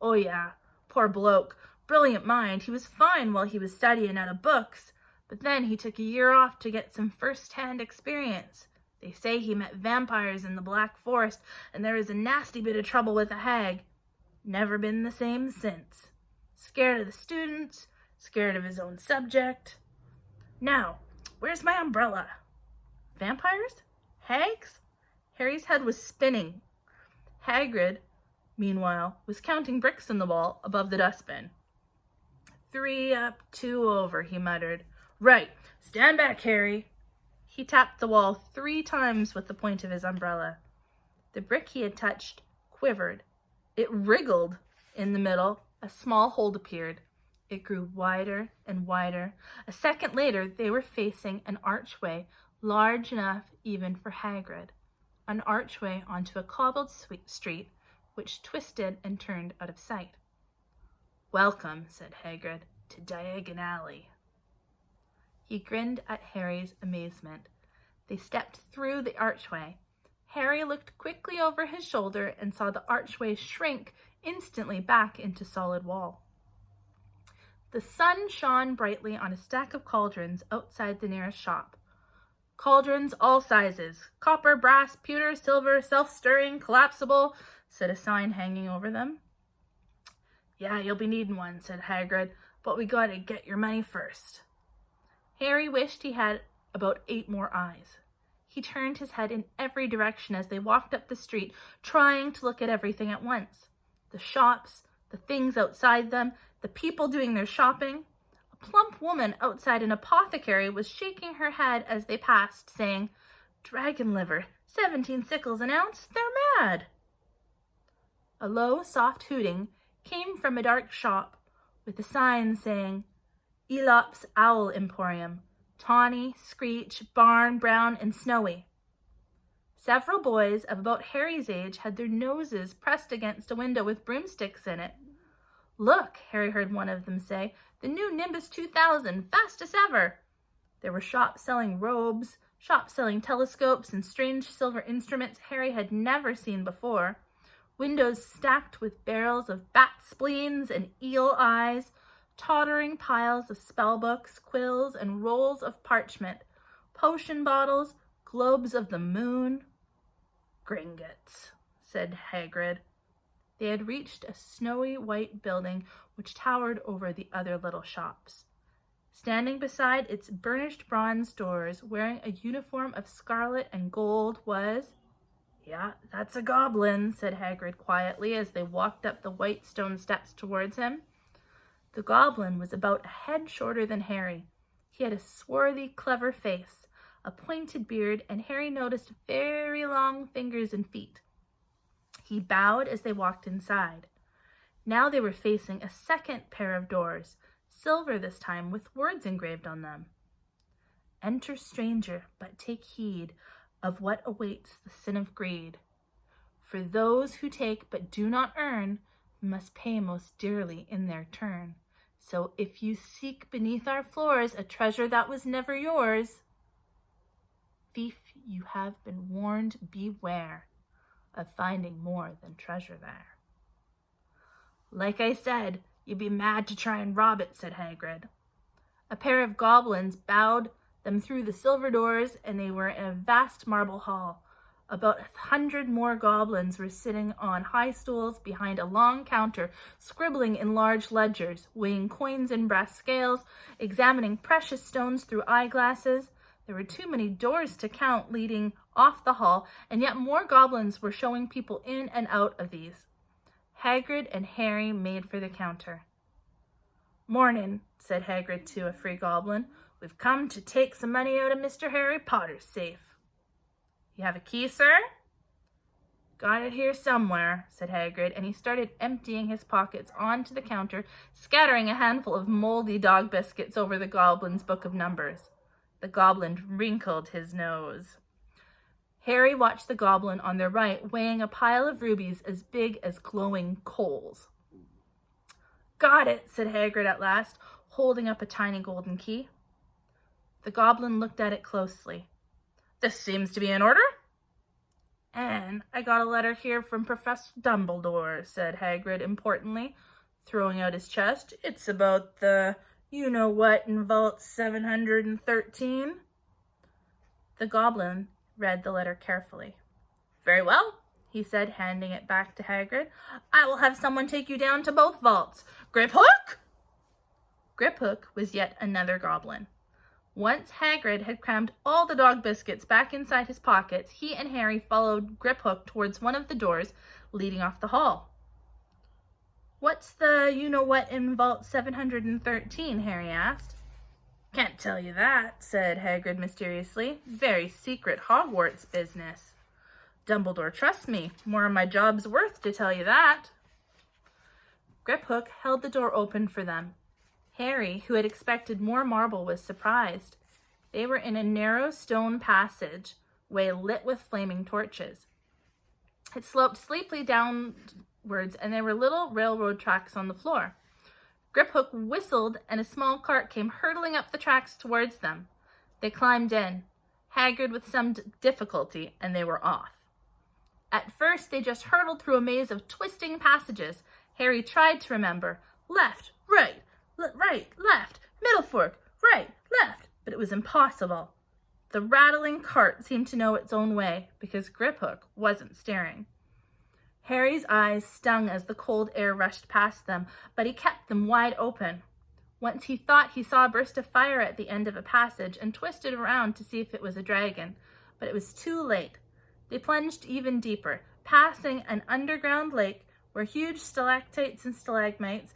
"Oh yeah, poor bloke. Brilliant mind. He was fine while he was studying out of books. But then he took a year off to get some first-hand experience. They say he met vampires in the Black Forest, and there was a nasty bit of trouble with a hag. Never been the same since. Scared of the students, scared of his own subject. Now, where's my umbrella?" "Vampires? Hags?" Harry's head was spinning. Hagrid, meanwhile, was counting bricks in the wall above the dustbin. 3 up, 2 over, he muttered. "Right, stand back, Harry." He tapped the wall 3 times with the point of his umbrella. The brick he had touched quivered. It wriggled. In the middle, a small hole appeared. It grew wider and wider. A second later, they were facing an archway large enough even for Hagrid. An archway onto a cobbled street which twisted and turned out of sight. "Welcome," said Hagrid, "to Diagon Alley." He grinned at Harry's amazement. They stepped through the archway. Harry looked quickly over his shoulder and saw the archway shrink instantly back into solid wall. The sun shone brightly on a stack of cauldrons outside the nearest shop. "Cauldrons all sizes. Copper, brass, pewter, silver, self-stirring, collapsible," said a sign hanging over them. "Yeah, you'll be needing one," said Hagrid, "but we gotta get your money first." Harry wished he had about 8 more eyes. He turned his head in every direction as they walked up the street, trying to look at everything at once. The shops, the things outside them, the people doing their shopping. A plump woman outside an apothecary was shaking her head as they passed, saying, "Dragon liver, 17 sickles an ounce, they're mad." A low, soft hooting came from a dark shop with a sign saying, "Elop's Owl Emporium, Tawny, Screech, Barn, Brown, and Snowy." Several boys of about Harry's age had their noses pressed against a window with broomsticks in it. "Look," Harry heard one of them say, "the new Nimbus 2000, fastest ever." There were shops selling robes, shops selling telescopes and strange silver instruments Harry had never seen before, windows stacked with barrels of bat spleens and eel eyes, tottering piles of spellbooks, quills, and rolls of parchment, potion bottles, globes of the moon. "Gringotts," said Hagrid. They had reached a snowy white building which towered over the other little shops. Standing beside its burnished bronze doors, wearing a uniform of scarlet and gold, was... "Yeah, that's a goblin," said Hagrid quietly as they walked up the white stone steps towards him. The goblin was about a head shorter than Harry. He had a swarthy, clever face, a pointed beard, and Harry noticed very long fingers and feet. He bowed as they walked inside. Now they were facing a second pair of doors, silver this time, with words engraved on them. "Enter, stranger, but take heed of what awaits the sin of greed. For those who take but do not earn must pay most dearly in their turn. So if you seek beneath our floors a treasure that was never yours, thief, you have been warned, beware of finding more than treasure there." "Like I said, you'd be mad to try and rob it," said Hagrid. A pair of goblins bowed them through the silver doors, and they were in a vast marble hall. About 100 more goblins were sitting on high stools behind a long counter, scribbling in large ledgers, weighing coins in brass scales, examining precious stones through eyeglasses. There were too many doors to count leading off the hall, and yet more goblins were showing people in and out of these. Hagrid and Harry made for the counter. "Mornin'," said Hagrid to a free goblin, We've come to take some money out of Mr. Harry Potter's safe." "You have a key, sir?" "Got it here somewhere," said Hagrid, and he started emptying his pockets onto the counter, scattering a handful of moldy dog biscuits over the goblin's book of numbers. The goblin wrinkled his nose. Harry watched the goblin on their right weighing a pile of rubies as big as glowing coals. "Got it," said Hagrid at last, holding up a tiny golden key. The goblin looked at it closely. "This seems to be in order." "And I got a letter here from Professor Dumbledore," said Hagrid importantly, throwing out his chest. "It's about the you-know-what in Vault 713. The goblin read the letter carefully. "Very well," he said, handing it back to Hagrid. "I will have someone take you down to both vaults. Griphook!" Griphook was yet another goblin. Once Hagrid had crammed all the dog biscuits back inside his pockets, he and Harry followed Griphook towards one of the doors leading off the hall. "What's the you-know-what in Vault 713, Harry asked. "Can't tell you that," said Hagrid mysteriously. "Very secret Hogwarts business. Dumbledore trusts me. More of my job's worth to tell you that." Griphook held the door open for them. Harry, who had expected more marble, was surprised. They were in a narrow stone passageway lit with flaming torches. It sloped steeply downwards, and there were little railroad tracks on the floor. Griphook whistled, and a small cart came hurtling up the tracks towards them. They climbed in, Hagrid with some difficulty, and they were off. At first, they just hurtled through a maze of twisting passages. Harry tried to remember. Left, right, left, middle fork, right, left, but it was impossible. The rattling cart seemed to know its own way, because Griphook wasn't staring. Harry's eyes stung as the cold air rushed past them, but he kept them wide open. Once he thought he saw a burst of fire at the end of a passage and twisted around to see if it was a dragon, but it was too late. They plunged even deeper, passing an underground lake where huge stalactites and stalagmites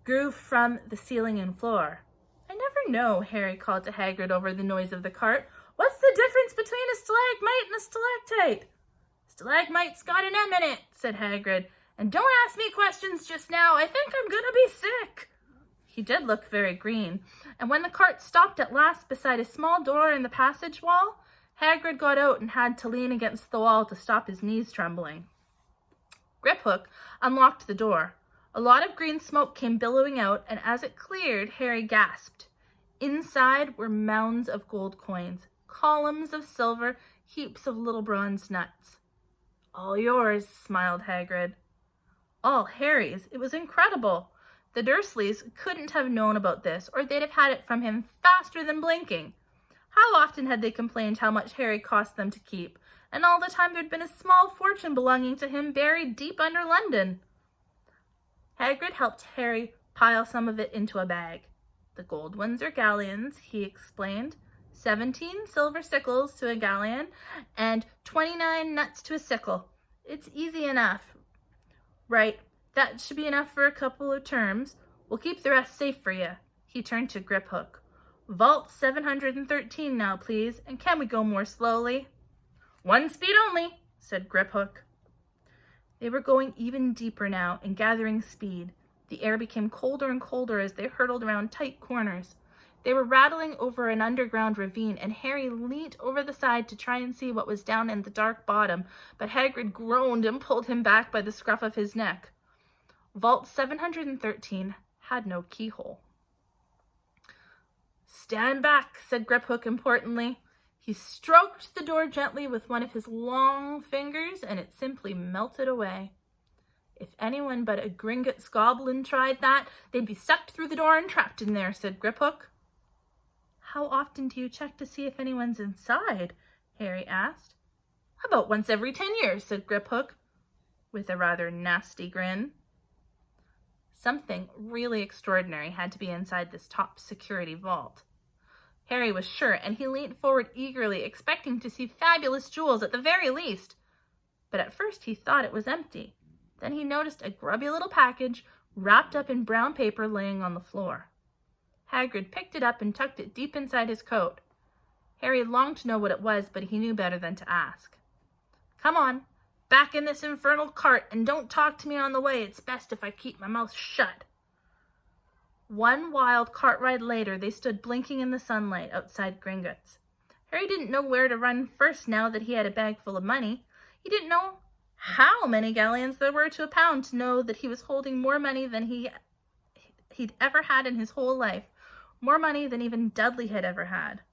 grew from the ceiling and floor. "I never know," Harry called to Hagrid over the noise of the cart. "What's the difference between a stalagmite and a stalactite?" "Stalagmite's got an M in it," said Hagrid. "And don't ask me questions just now. I think I'm gonna be sick." He did look very green, and when the cart stopped at last beside a small door in the passage wall, Hagrid got out and had to lean against the wall to stop his knees trembling. Griphook unlocked the door. A lot of green smoke came billowing out, and as it cleared, Harry gasped. Inside were mounds of gold coins, columns of silver, heaps of little bronze nuts. "All yours," smiled Hagrid. All Harry's. It was incredible. The Dursleys couldn't have known about this, or they'd have had it from him faster than blinking. How often had they complained how much Harry cost them to keep, and all the time there'd been a small fortune belonging to him buried deep under London. Hagrid helped Harry pile some of it into a bag. "The gold ones are galleons," he explained. 17 silver sickles to a galleon, and 29 nuts to a sickle. It's easy enough. Right, that should be enough for a couple of terms. We'll keep the rest safe for you. He turned to Griphook. "Vault 713 now, please, and can we go more slowly?" "One speed only," said Griphook. They were going even deeper now and gathering speed. The air became colder and colder as they hurtled around tight corners. They were rattling over an underground ravine, and Harry leaned over the side to try and see what was down in the dark bottom, but Hagrid groaned and pulled him back by the scruff of his neck. Vault 713 had no keyhole. "Stand back," said Griphook importantly. He stroked the door gently with one of his long fingers, and it simply melted away. "If anyone but a Gringotts goblin tried that, they'd be sucked through the door and trapped in there," said Griphook. "How often do you check to see if anyone's inside?" Harry asked. "About once every 10 years, said Griphook, with a rather nasty grin. Something really extraordinary had to be inside this top security vault. Harry was sure, and he leaned forward eagerly, expecting to see fabulous jewels at the very least. But at first he thought it was empty. Then he noticed a grubby little package wrapped up in brown paper laying on the floor. Hagrid picked it up and tucked it deep inside his coat. Harry longed to know what it was, but he knew better than to ask. "Come on, back in this infernal cart, and don't talk to me on the way. It's best if I keep my mouth shut." One wild cart ride later, they stood blinking in the sunlight outside Gringotts. Harry didn't know where to run first now that he had a bag full of money. He didn't know how many galleons there were to a pound to know that he was holding more money than he'd ever had in his whole life, more money than even Dudley had ever had.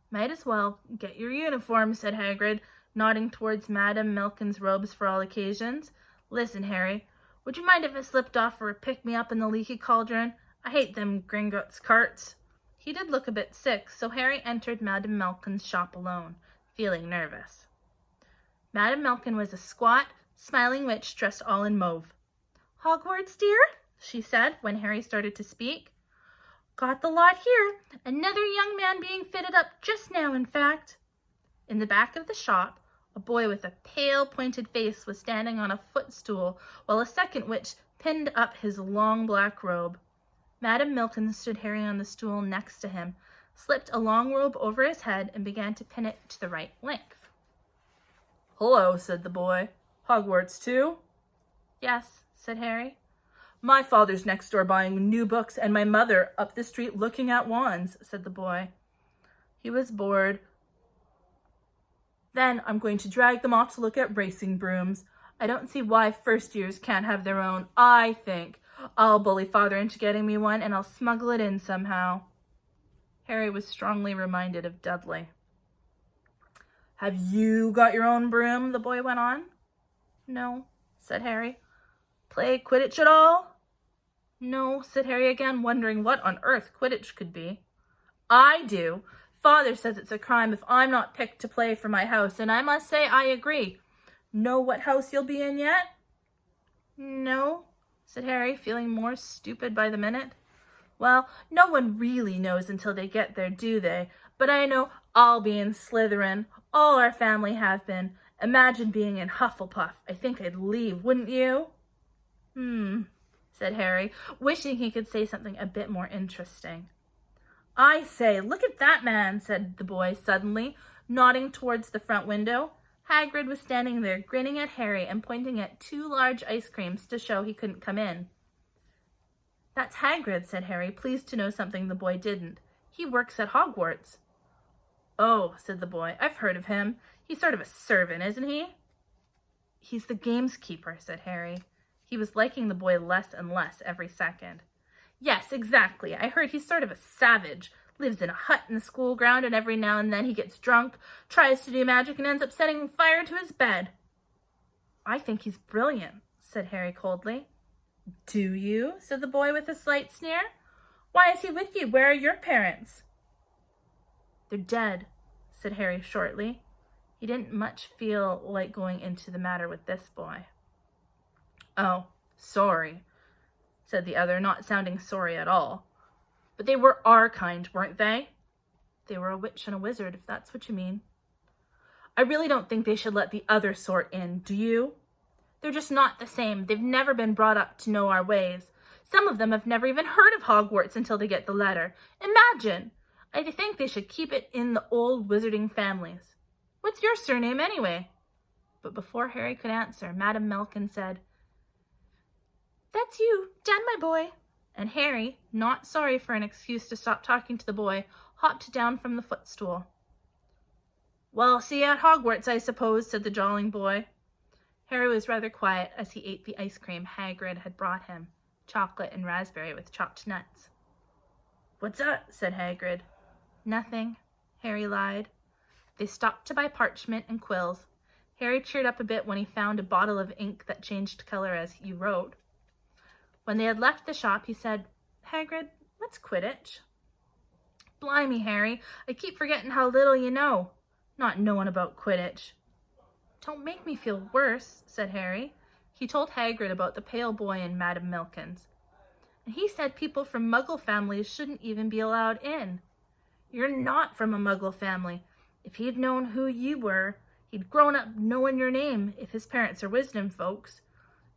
"Might as well get your uniform," said Hagrid, nodding towards Madame Malkin's robes for all occasions. "Listen, Harry, would you mind if I slipped off for a pick-me-up in the leaky cauldron? I hate them Gringotts carts." He did look a bit sick, so Harry entered Madame Malkin's shop alone, feeling nervous. Madame Malkin was a squat, smiling witch dressed all in mauve. "Hogwarts, dear?" she said when Harry started to speak. "Got the lot here. Another young man being fitted up just now, in fact." In the back of the shop, a boy with a pale, pointed face was standing on a footstool, while a second witch pinned up his long black robe. Madame Malkin stood Harry on the stool next to him, slipped a long robe over his head, and began to pin it to the right length. "Hello," said the boy. "Hogwarts too?" "Yes," said Harry. "My father's next door buying new books, and my mother up the street looking at wands," said the boy. He was bored. "Then I'm going to drag them off to look at racing brooms. I don't see why first years can't have their own. I think I'll bully father into getting me one, and I'll smuggle it in somehow." Harry was strongly reminded of Dudley. "Have you got your own broom?" the boy went on. "No," said Harry. "Play Quidditch at all?" "No," said Harry again, wondering what on earth Quidditch could be. "I do. Father says it's a crime if I'm not picked to play for my house, and I must say I agree. Know what house you'll be in yet?" "No," said Harry, feeling more stupid by the minute. "Well, no one really knows until they get there, do they? But I know I'll be in Slytherin. All our family have been. Imagine being in Hufflepuff. I think I'd leave, wouldn't you?" Said Harry, wishing he could say something a bit more interesting. "I say, look at that man," said the boy suddenly, nodding towards the front window. Hagrid was standing there, grinning at Harry and pointing at 2 large ice creams to show he couldn't come in. "That's Hagrid," said Harry, pleased to know something the boy didn't. "He works at Hogwarts." "Oh," said the boy, "I've heard of him. He's sort of a servant, isn't he?" "He's the gameskeeper," said Harry. He was liking the boy less and less every second. "Yes, exactly. I heard he's sort of a savage. Lives in a hut in the school ground, and every now and then he gets drunk, tries to do magic, and ends up setting fire to his bed." "I think he's brilliant," said Harry coldly. "Do you?" said the boy with a slight sneer. "Why is he with you? Where are your parents?" "They're dead," said Harry shortly. He didn't much feel like going into the matter with this boy. "Oh, sorry," said the other, not sounding sorry at all. "But they were our kind, weren't they?" "They were a witch and a wizard, if that's what you mean." "I really don't think they should let the other sort in, do you? They're just not the same. They've never been brought up to know our ways. Some of them have never even heard of Hogwarts until they get the letter. Imagine! I think they should keep it in the old wizarding families. What's your surname, anyway?" But before Harry could answer, Madame Malkin said, "That's you, done, my boy." And Harry, not sorry for an excuse to stop talking to the boy, hopped down from the footstool. "Well, see you at Hogwarts, I suppose," said the jolly boy. Harry was rather quiet as he ate the ice cream Hagrid had brought him, chocolate and raspberry with chopped nuts. "What's that?" said Hagrid. "Nothing," Harry lied. They stopped to buy parchment and quills. Harry cheered up a bit when he found a bottle of ink that changed color as he wrote. When they had left the shop, he said, "Hagrid, what's Quidditch?" "Blimey, Harry, I keep forgetting how little you know. Not knowing about Quidditch." "Don't make me feel worse," said Harry. He told Hagrid about the pale boy in Madame Malkin's. "And he said people from Muggle families shouldn't even be allowed in." "You're not from a Muggle family. If he'd known who you were, he'd grown up knowing your name, if his parents are wisdom folks.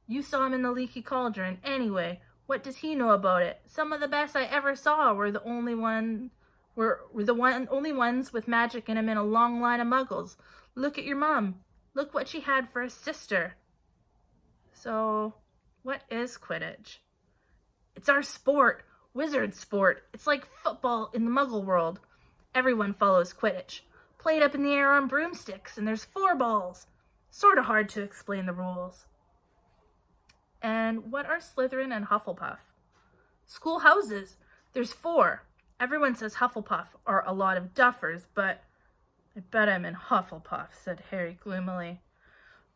You saw him in the leaky cauldron. Anyway, What does he know about it? Some of the best I ever saw were the only ones with magic in 'em in a long line of muggles. Look at your mom. Look what she had for a sister. So, what is Quidditch? It's our sport, wizard sport. It's like football in the muggle world. Everyone follows Quidditch. Played up in the air on broomsticks, and there's 4 balls. Sort of hard to explain the rules. And what are Slytherin and Hufflepuff? School houses. There's 4. Everyone says Hufflepuff are a lot of duffers, but I bet I'm in Hufflepuff, said Harry gloomily.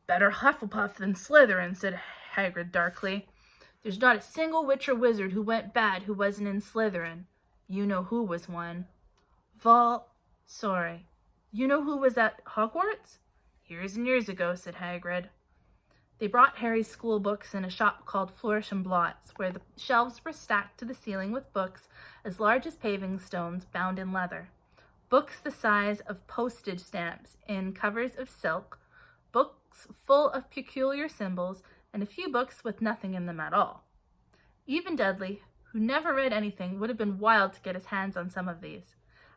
Better Hufflepuff than Slytherin, said Hagrid darkly. There's not a single witch or wizard who went bad who wasn't in Slytherin. You know who was one. Sorry. You know who was at Hogwarts? Years and years ago, said Hagrid. They brought Harry's school books in a shop called Flourish and Blots, where the shelves were stacked to the ceiling with books as large as paving stones bound in leather. Books the size of postage stamps in covers of silk, books full of peculiar symbols, and a few books with nothing in them at all. Even Dudley, who never read anything, would have been wild to get his hands on some of these.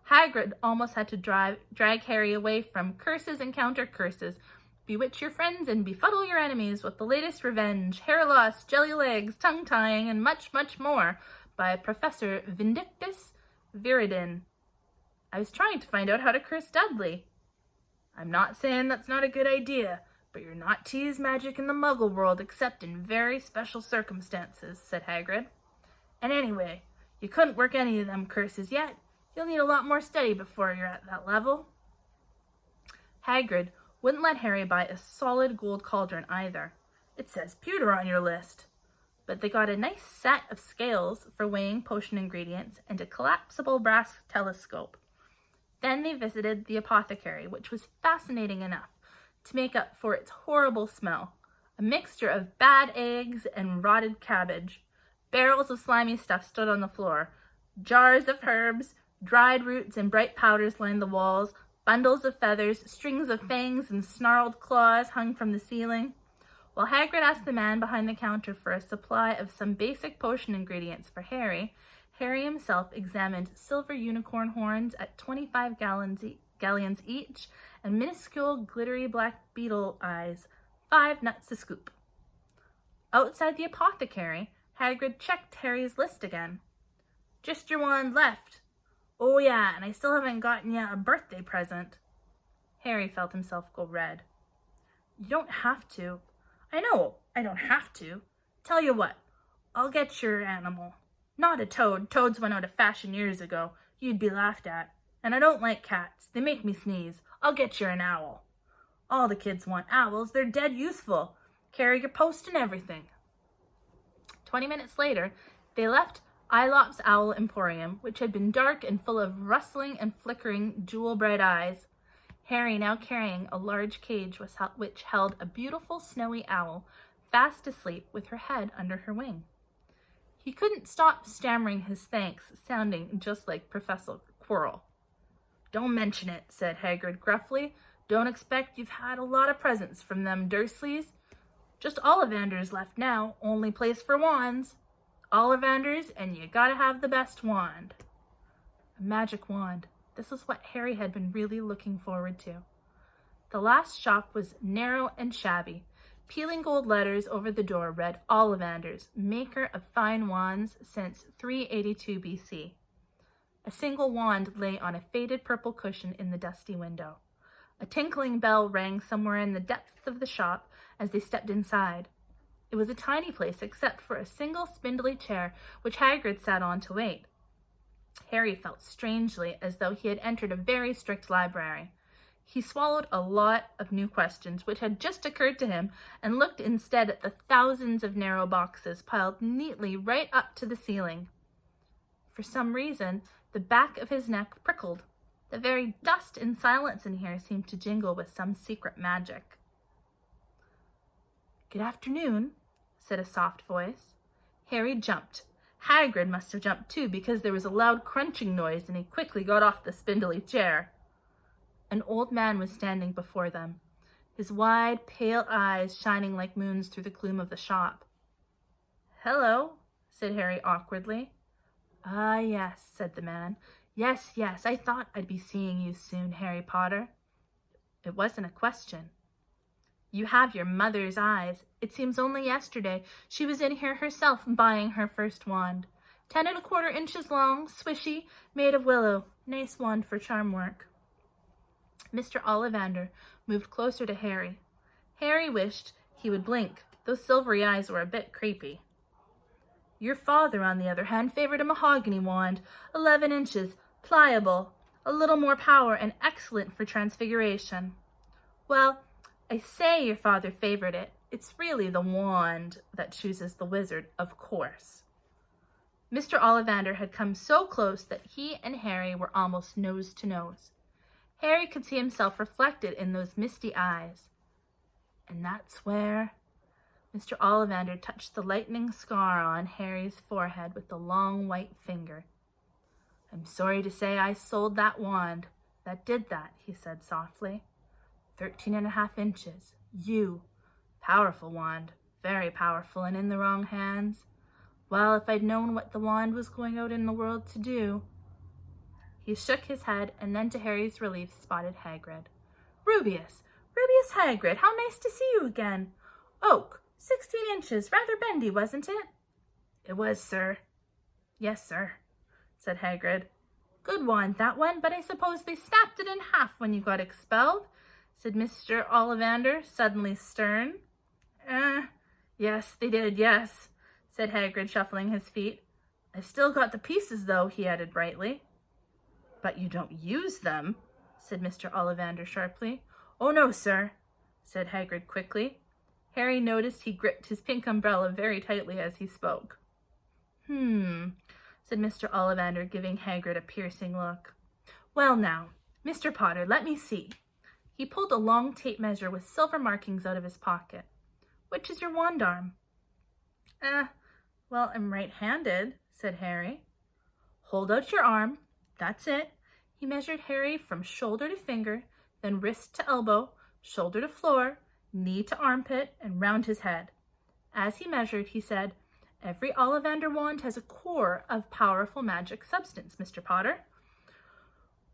Hagrid almost had to drag Harry away from curses and counter-curses, bewitch your friends and befuddle your enemies with the latest revenge, hair loss, jelly legs, tongue-tying, and much, much more by Professor Vindictus Viridin. I was trying to find out how to curse Dudley. I'm not saying that's not a good idea, but you're not to use magic in the muggle world except in very special circumstances, said Hagrid. And anyway, you couldn't work any of them curses yet. You'll need a lot more study before you're at that level. Hagrid wouldn't let Harry buy a solid gold cauldron either. It says pewter on your list. But they got a nice set of scales for weighing potion ingredients and a collapsible brass telescope. Then they visited the apothecary, which was fascinating enough to make up for its horrible smell. A mixture of bad eggs and rotted cabbage. Barrels of slimy stuff stood on the floor. Jars of herbs, dried roots, and bright powders lined the walls. Bundles of feathers, strings of fangs, and snarled claws hung from the ceiling. While Hagrid asked the man behind the counter for a supply of some basic potion ingredients for Harry, Harry himself examined silver unicorn horns at 25 galleons each and minuscule glittery black beetle eyes, 5 nuts a scoop. Outside the apothecary, Hagrid checked Harry's list again. Just your wand left. Oh yeah, and I still haven't gotten you a birthday present. Harry felt himself go red. You don't have to. I know, I don't have to. Tell you what, I'll get your animal. Not a toad. Toads went out of fashion years ago. You'd be laughed at. And I don't like cats. They make me sneeze. I'll get you an owl. All the kids want owls. They're dead useful. Carry your post and everything. 20 minutes later, they left Aelop's Owl Emporium, which had been dark and full of rustling and flickering jewel-bright eyes. Harry, now carrying a large cage which held a beautiful snowy owl, fast asleep with her head under her wing. He couldn't stop stammering his thanks, sounding just like Professor Quirrell. Don't mention it, said Hagrid gruffly. Don't expect you've had a lot of presents from them Dursleys. Just Ollivanders left now, only place for wands. Ollivanders, and you gotta have the best wand. A magic wand. This is what Harry had been really looking forward to. The last shop was narrow and shabby. Peeling gold letters over the door read Ollivanders, maker of fine wands since 382 BC. A single wand lay on a faded purple cushion in the dusty window. A tinkling bell rang somewhere in the depths of the shop as they stepped inside. It was a tiny place except for a single spindly chair which Hagrid sat on to wait. Harry felt strangely as though he had entered a very strict library. He swallowed a lot of new questions which had just occurred to him and looked instead at the thousands of narrow boxes piled neatly right up to the ceiling. For some reason, the back of his neck prickled. The very dust and silence in here seemed to jingle with some secret magic. Good afternoon, said a soft voice. Harry jumped. Hagrid must have jumped too, because there was a loud crunching noise and he quickly got off the spindly chair. An old man was standing before them, his wide, pale eyes shining like moons through the gloom of the shop. Hello, said Harry awkwardly. "Ah, yes," said the man. "Yes, yes, I thought I'd be seeing you soon, Harry Potter." It wasn't a question. "You have your mother's eyes. It seems only yesterday she was in here herself buying her first wand. 10¼ inches long, swishy, made of willow. Nice wand for charm work." Mr. Ollivander moved closer to Harry. Harry wished he would blink. Those silvery eyes were a bit creepy. "Your father, on the other hand, favored a mahogany wand, 11 inches, pliable, a little more power, and excellent for transfiguration." "Well, I say your father favored it. It's really the wand that chooses the wizard, of course." Mr. Ollivander had come so close that he and Harry were almost nose to nose. Harry could see himself reflected in those misty eyes. "And that's where—" Mr. Ollivander touched the lightning scar on Harry's forehead with the long white finger. "I'm sorry to say I sold that wand. That did that," he said softly. 13½ inches. Powerful wand. Very powerful, and in the wrong hands. Well, if I'd known what the wand was going out in the world to do." He shook his head, and then to Harry's relief spotted Hagrid. "Rubeus! Rubeus Hagrid! How nice to see you again! Oak, 16 inches, rather bendy, wasn't it?" "It was, sir." "Yes, sir," said Hagrid. "Good wand, that one, but I suppose they snapped it in half when you got expelled," said Mr. Ollivander, suddenly stern. Yes, they did, yes," said Hagrid, shuffling his feet. "I've still got the pieces, though," he added brightly. "But you don't use them," said Mr. Ollivander sharply. "Oh, no, sir," said Hagrid quickly. Harry noticed he gripped his pink umbrella very tightly as he spoke. Said Mr. Ollivander, giving Hagrid a piercing look. "Well now, Mr. Potter, let me see." He pulled a long tape measure with silver markings out of his pocket. "Which is your wand arm?" Well, I'm right-handed," said Harry. "Hold out your arm. That's it." He measured Harry from shoulder to finger, then wrist to elbow, shoulder to floor, knee to armpit, and round his head. As he measured, he said, "Every Ollivander wand has a core of powerful magic substance, Mr. Potter.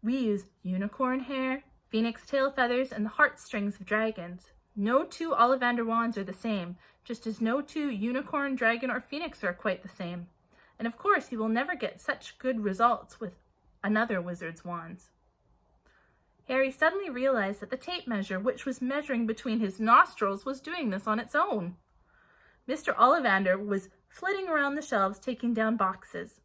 We use unicorn hair, phoenix tail feathers, and the heartstrings of dragons. No two Ollivander wands are the same, just as no two unicorn, dragon, or phoenix are quite the same. And of course, you will never get such good results with another wizard's wands." Harry suddenly realized that the tape measure, which was measuring between his nostrils, was doing this on its own. Mr. Ollivander was flitting around the shelves, taking down boxes.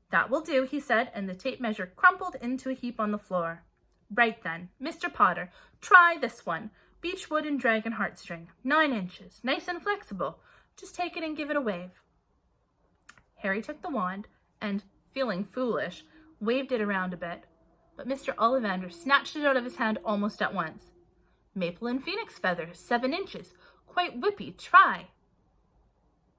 "That will do," he said, and the tape measure crumpled into a heap on the floor. "Right then, Mr. Potter, try this one. Beechwood and dragon heartstring, 9 inches, nice and flexible. Just take it and give it a wave." Harry took the wand and, feeling foolish, waved it around a bit, but Mr. Ollivander snatched it out of his hand almost at once. "Maple and phoenix feathers, 7 inches, quite whippy, try."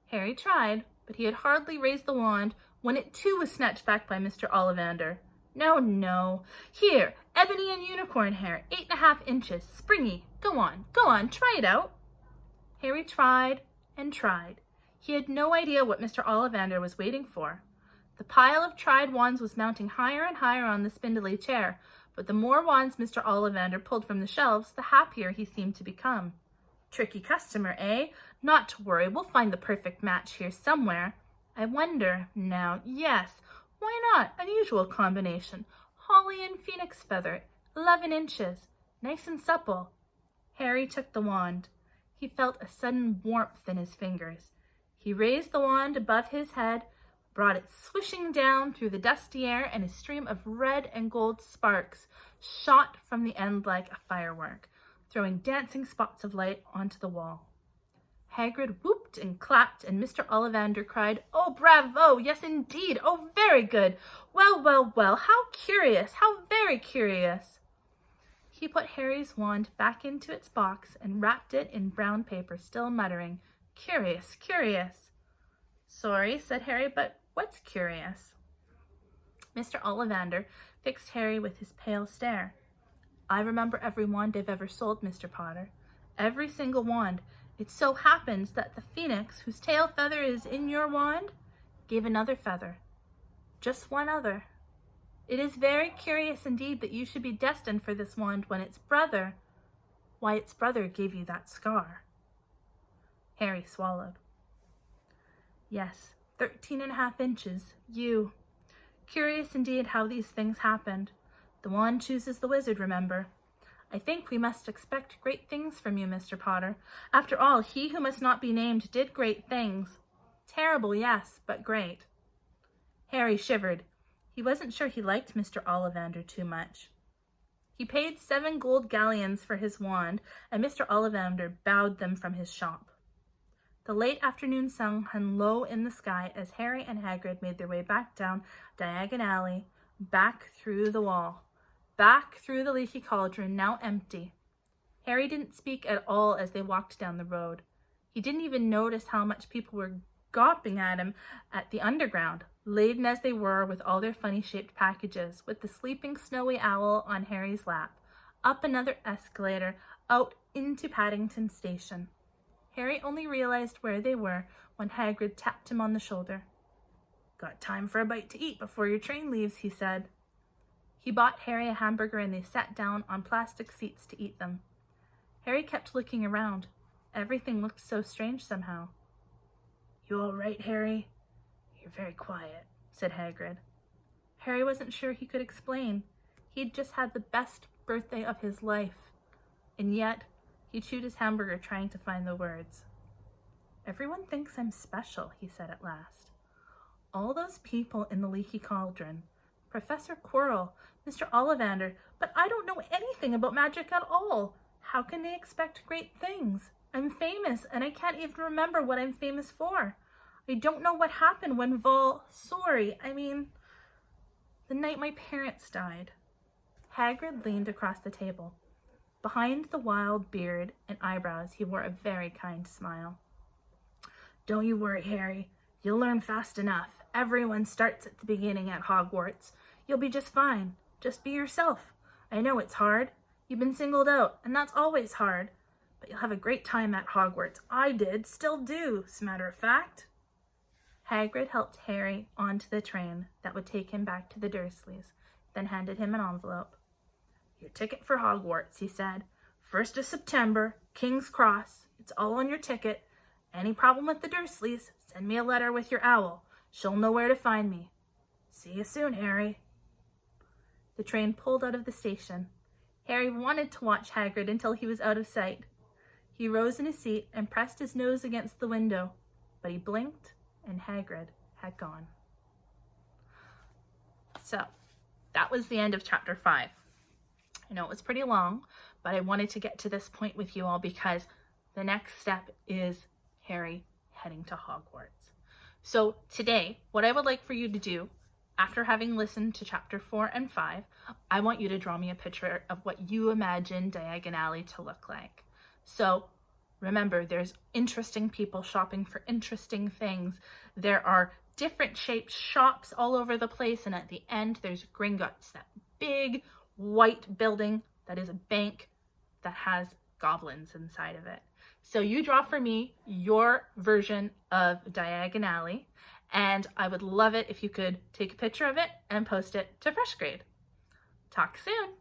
Harry tried, but he had hardly raised the wand when it too was snatched back by Mr. Ollivander. "No, no. Here, ebony and unicorn hair, 8½ inches, springy. Go on, try it out." Harry tried and tried. He had no idea what Mr. Ollivander was waiting for. The pile of tried wands was mounting higher and higher on the spindly chair, but the more wands Mr. Ollivander pulled from the shelves, the happier he seemed to become. "Tricky customer, eh? Not to worry, we'll find the perfect match here somewhere. I wonder, now, yes, why not? Unusual combination. Holly and phoenix feather, 11 inches, nice and supple." Harry took the wand. He felt a sudden warmth in his fingers. He raised the wand above his head, brought it swishing down through the dusty air, and a stream of red and gold sparks shot from the end like a firework, throwing dancing spots of light onto the wall. Hagrid whooped and clapped, and Mr. Ollivander cried, "Oh, bravo! Yes, indeed! Oh, very good! Well, well, well! How curious! How very curious!" He put Harry's wand back into its box and wrapped it in brown paper, still muttering, "Curious, curious." "Sorry," said Harry, "but what's curious?" Mr. Ollivander fixed Harry with his pale stare. "I remember every wand I've ever sold, Mr. Potter. Every single wand, It so happens that the phoenix, whose tail feather is in your wand, gave another feather. Just one other. It is very curious indeed that you should be destined for this wand when its brother gave you that scar." Harry swallowed. "Yes, 13.5 inches. You. Curious indeed how these things happened. The wand chooses the wizard, remember. I think we must expect great things from you, Mr. Potter. After all, he who must not be named did great things. Terrible, yes, but great." Harry shivered. He wasn't sure he liked Mr. Ollivander too much. He paid 7 gold galleons for his wand, and Mr. Ollivander bowed them from his shop. The late afternoon sun hung low in the sky as Harry and Hagrid made their way back down Diagon Alley, back through the wall, back through the leaky cauldron, now empty. Harry didn't speak at all as they walked down the road. He didn't even notice how much people were gawping at him at the underground, laden as they were with all their funny-shaped packages, with the sleeping snowy owl on Harry's lap, up another escalator, out into Paddington Station. Harry only realized where they were when Hagrid tapped him on the shoulder. "Got time for a bite to eat before your train leaves," he said. He bought Harry a hamburger and they sat down on plastic seats to eat them. Harry kept looking around. Everything looked so strange somehow. "You all right, Harry? You're very quiet," said Hagrid. Harry wasn't sure he could explain. He'd just had the best birthday of his life. And yet, he chewed his hamburger trying to find the words. "Everyone thinks I'm special," he said at last. "All those people in the leaky cauldron, Professor Quirrell, Mr. Ollivander, but I don't know anything about magic at all. How can they expect great things? I'm famous, and I can't even remember what I'm famous for. I don't know what happened when the night my parents died." Hagrid leaned across the table. Behind the wild beard and eyebrows, he wore a very kind smile. "Don't you worry, Harry. You'll learn fast enough. Everyone starts at the beginning at Hogwarts. You'll be just fine. Just be yourself. I know it's hard. You've been singled out, and that's always hard. But you'll have a great time at Hogwarts. I did, still do, as a matter of fact." Hagrid helped Harry onto the train that would take him back to the Dursleys, then handed him an envelope. "Your ticket for Hogwarts," he said. "1st of September, King's Cross. It's all on your ticket. Any problem with the Dursleys, send me a letter with your owl. She'll know where to find me. See you soon, Harry." The train pulled out of the station. Harry wanted to watch Hagrid until he was out of sight. He rose in his seat and pressed his nose against the window, but he blinked and Hagrid had gone. So, that was the end of chapter 5. I know it was pretty long, but I wanted to get to this point with you all because the next step is Harry heading to Hogwarts. So today, what I would like for you to do, after having listened to chapter 4 and 5, I want you to draw me a picture of what you imagine Diagon Alley to look like. So remember, there's interesting people shopping for interesting things. There are different shaped shops all over the place, and at the end, there's Gringotts, that big white building that is a bank that has goblins inside of it. So you draw for me your version of Diagon Alley, and I would love it if you could take a picture of it and post it to Fresh Grade. Talk soon.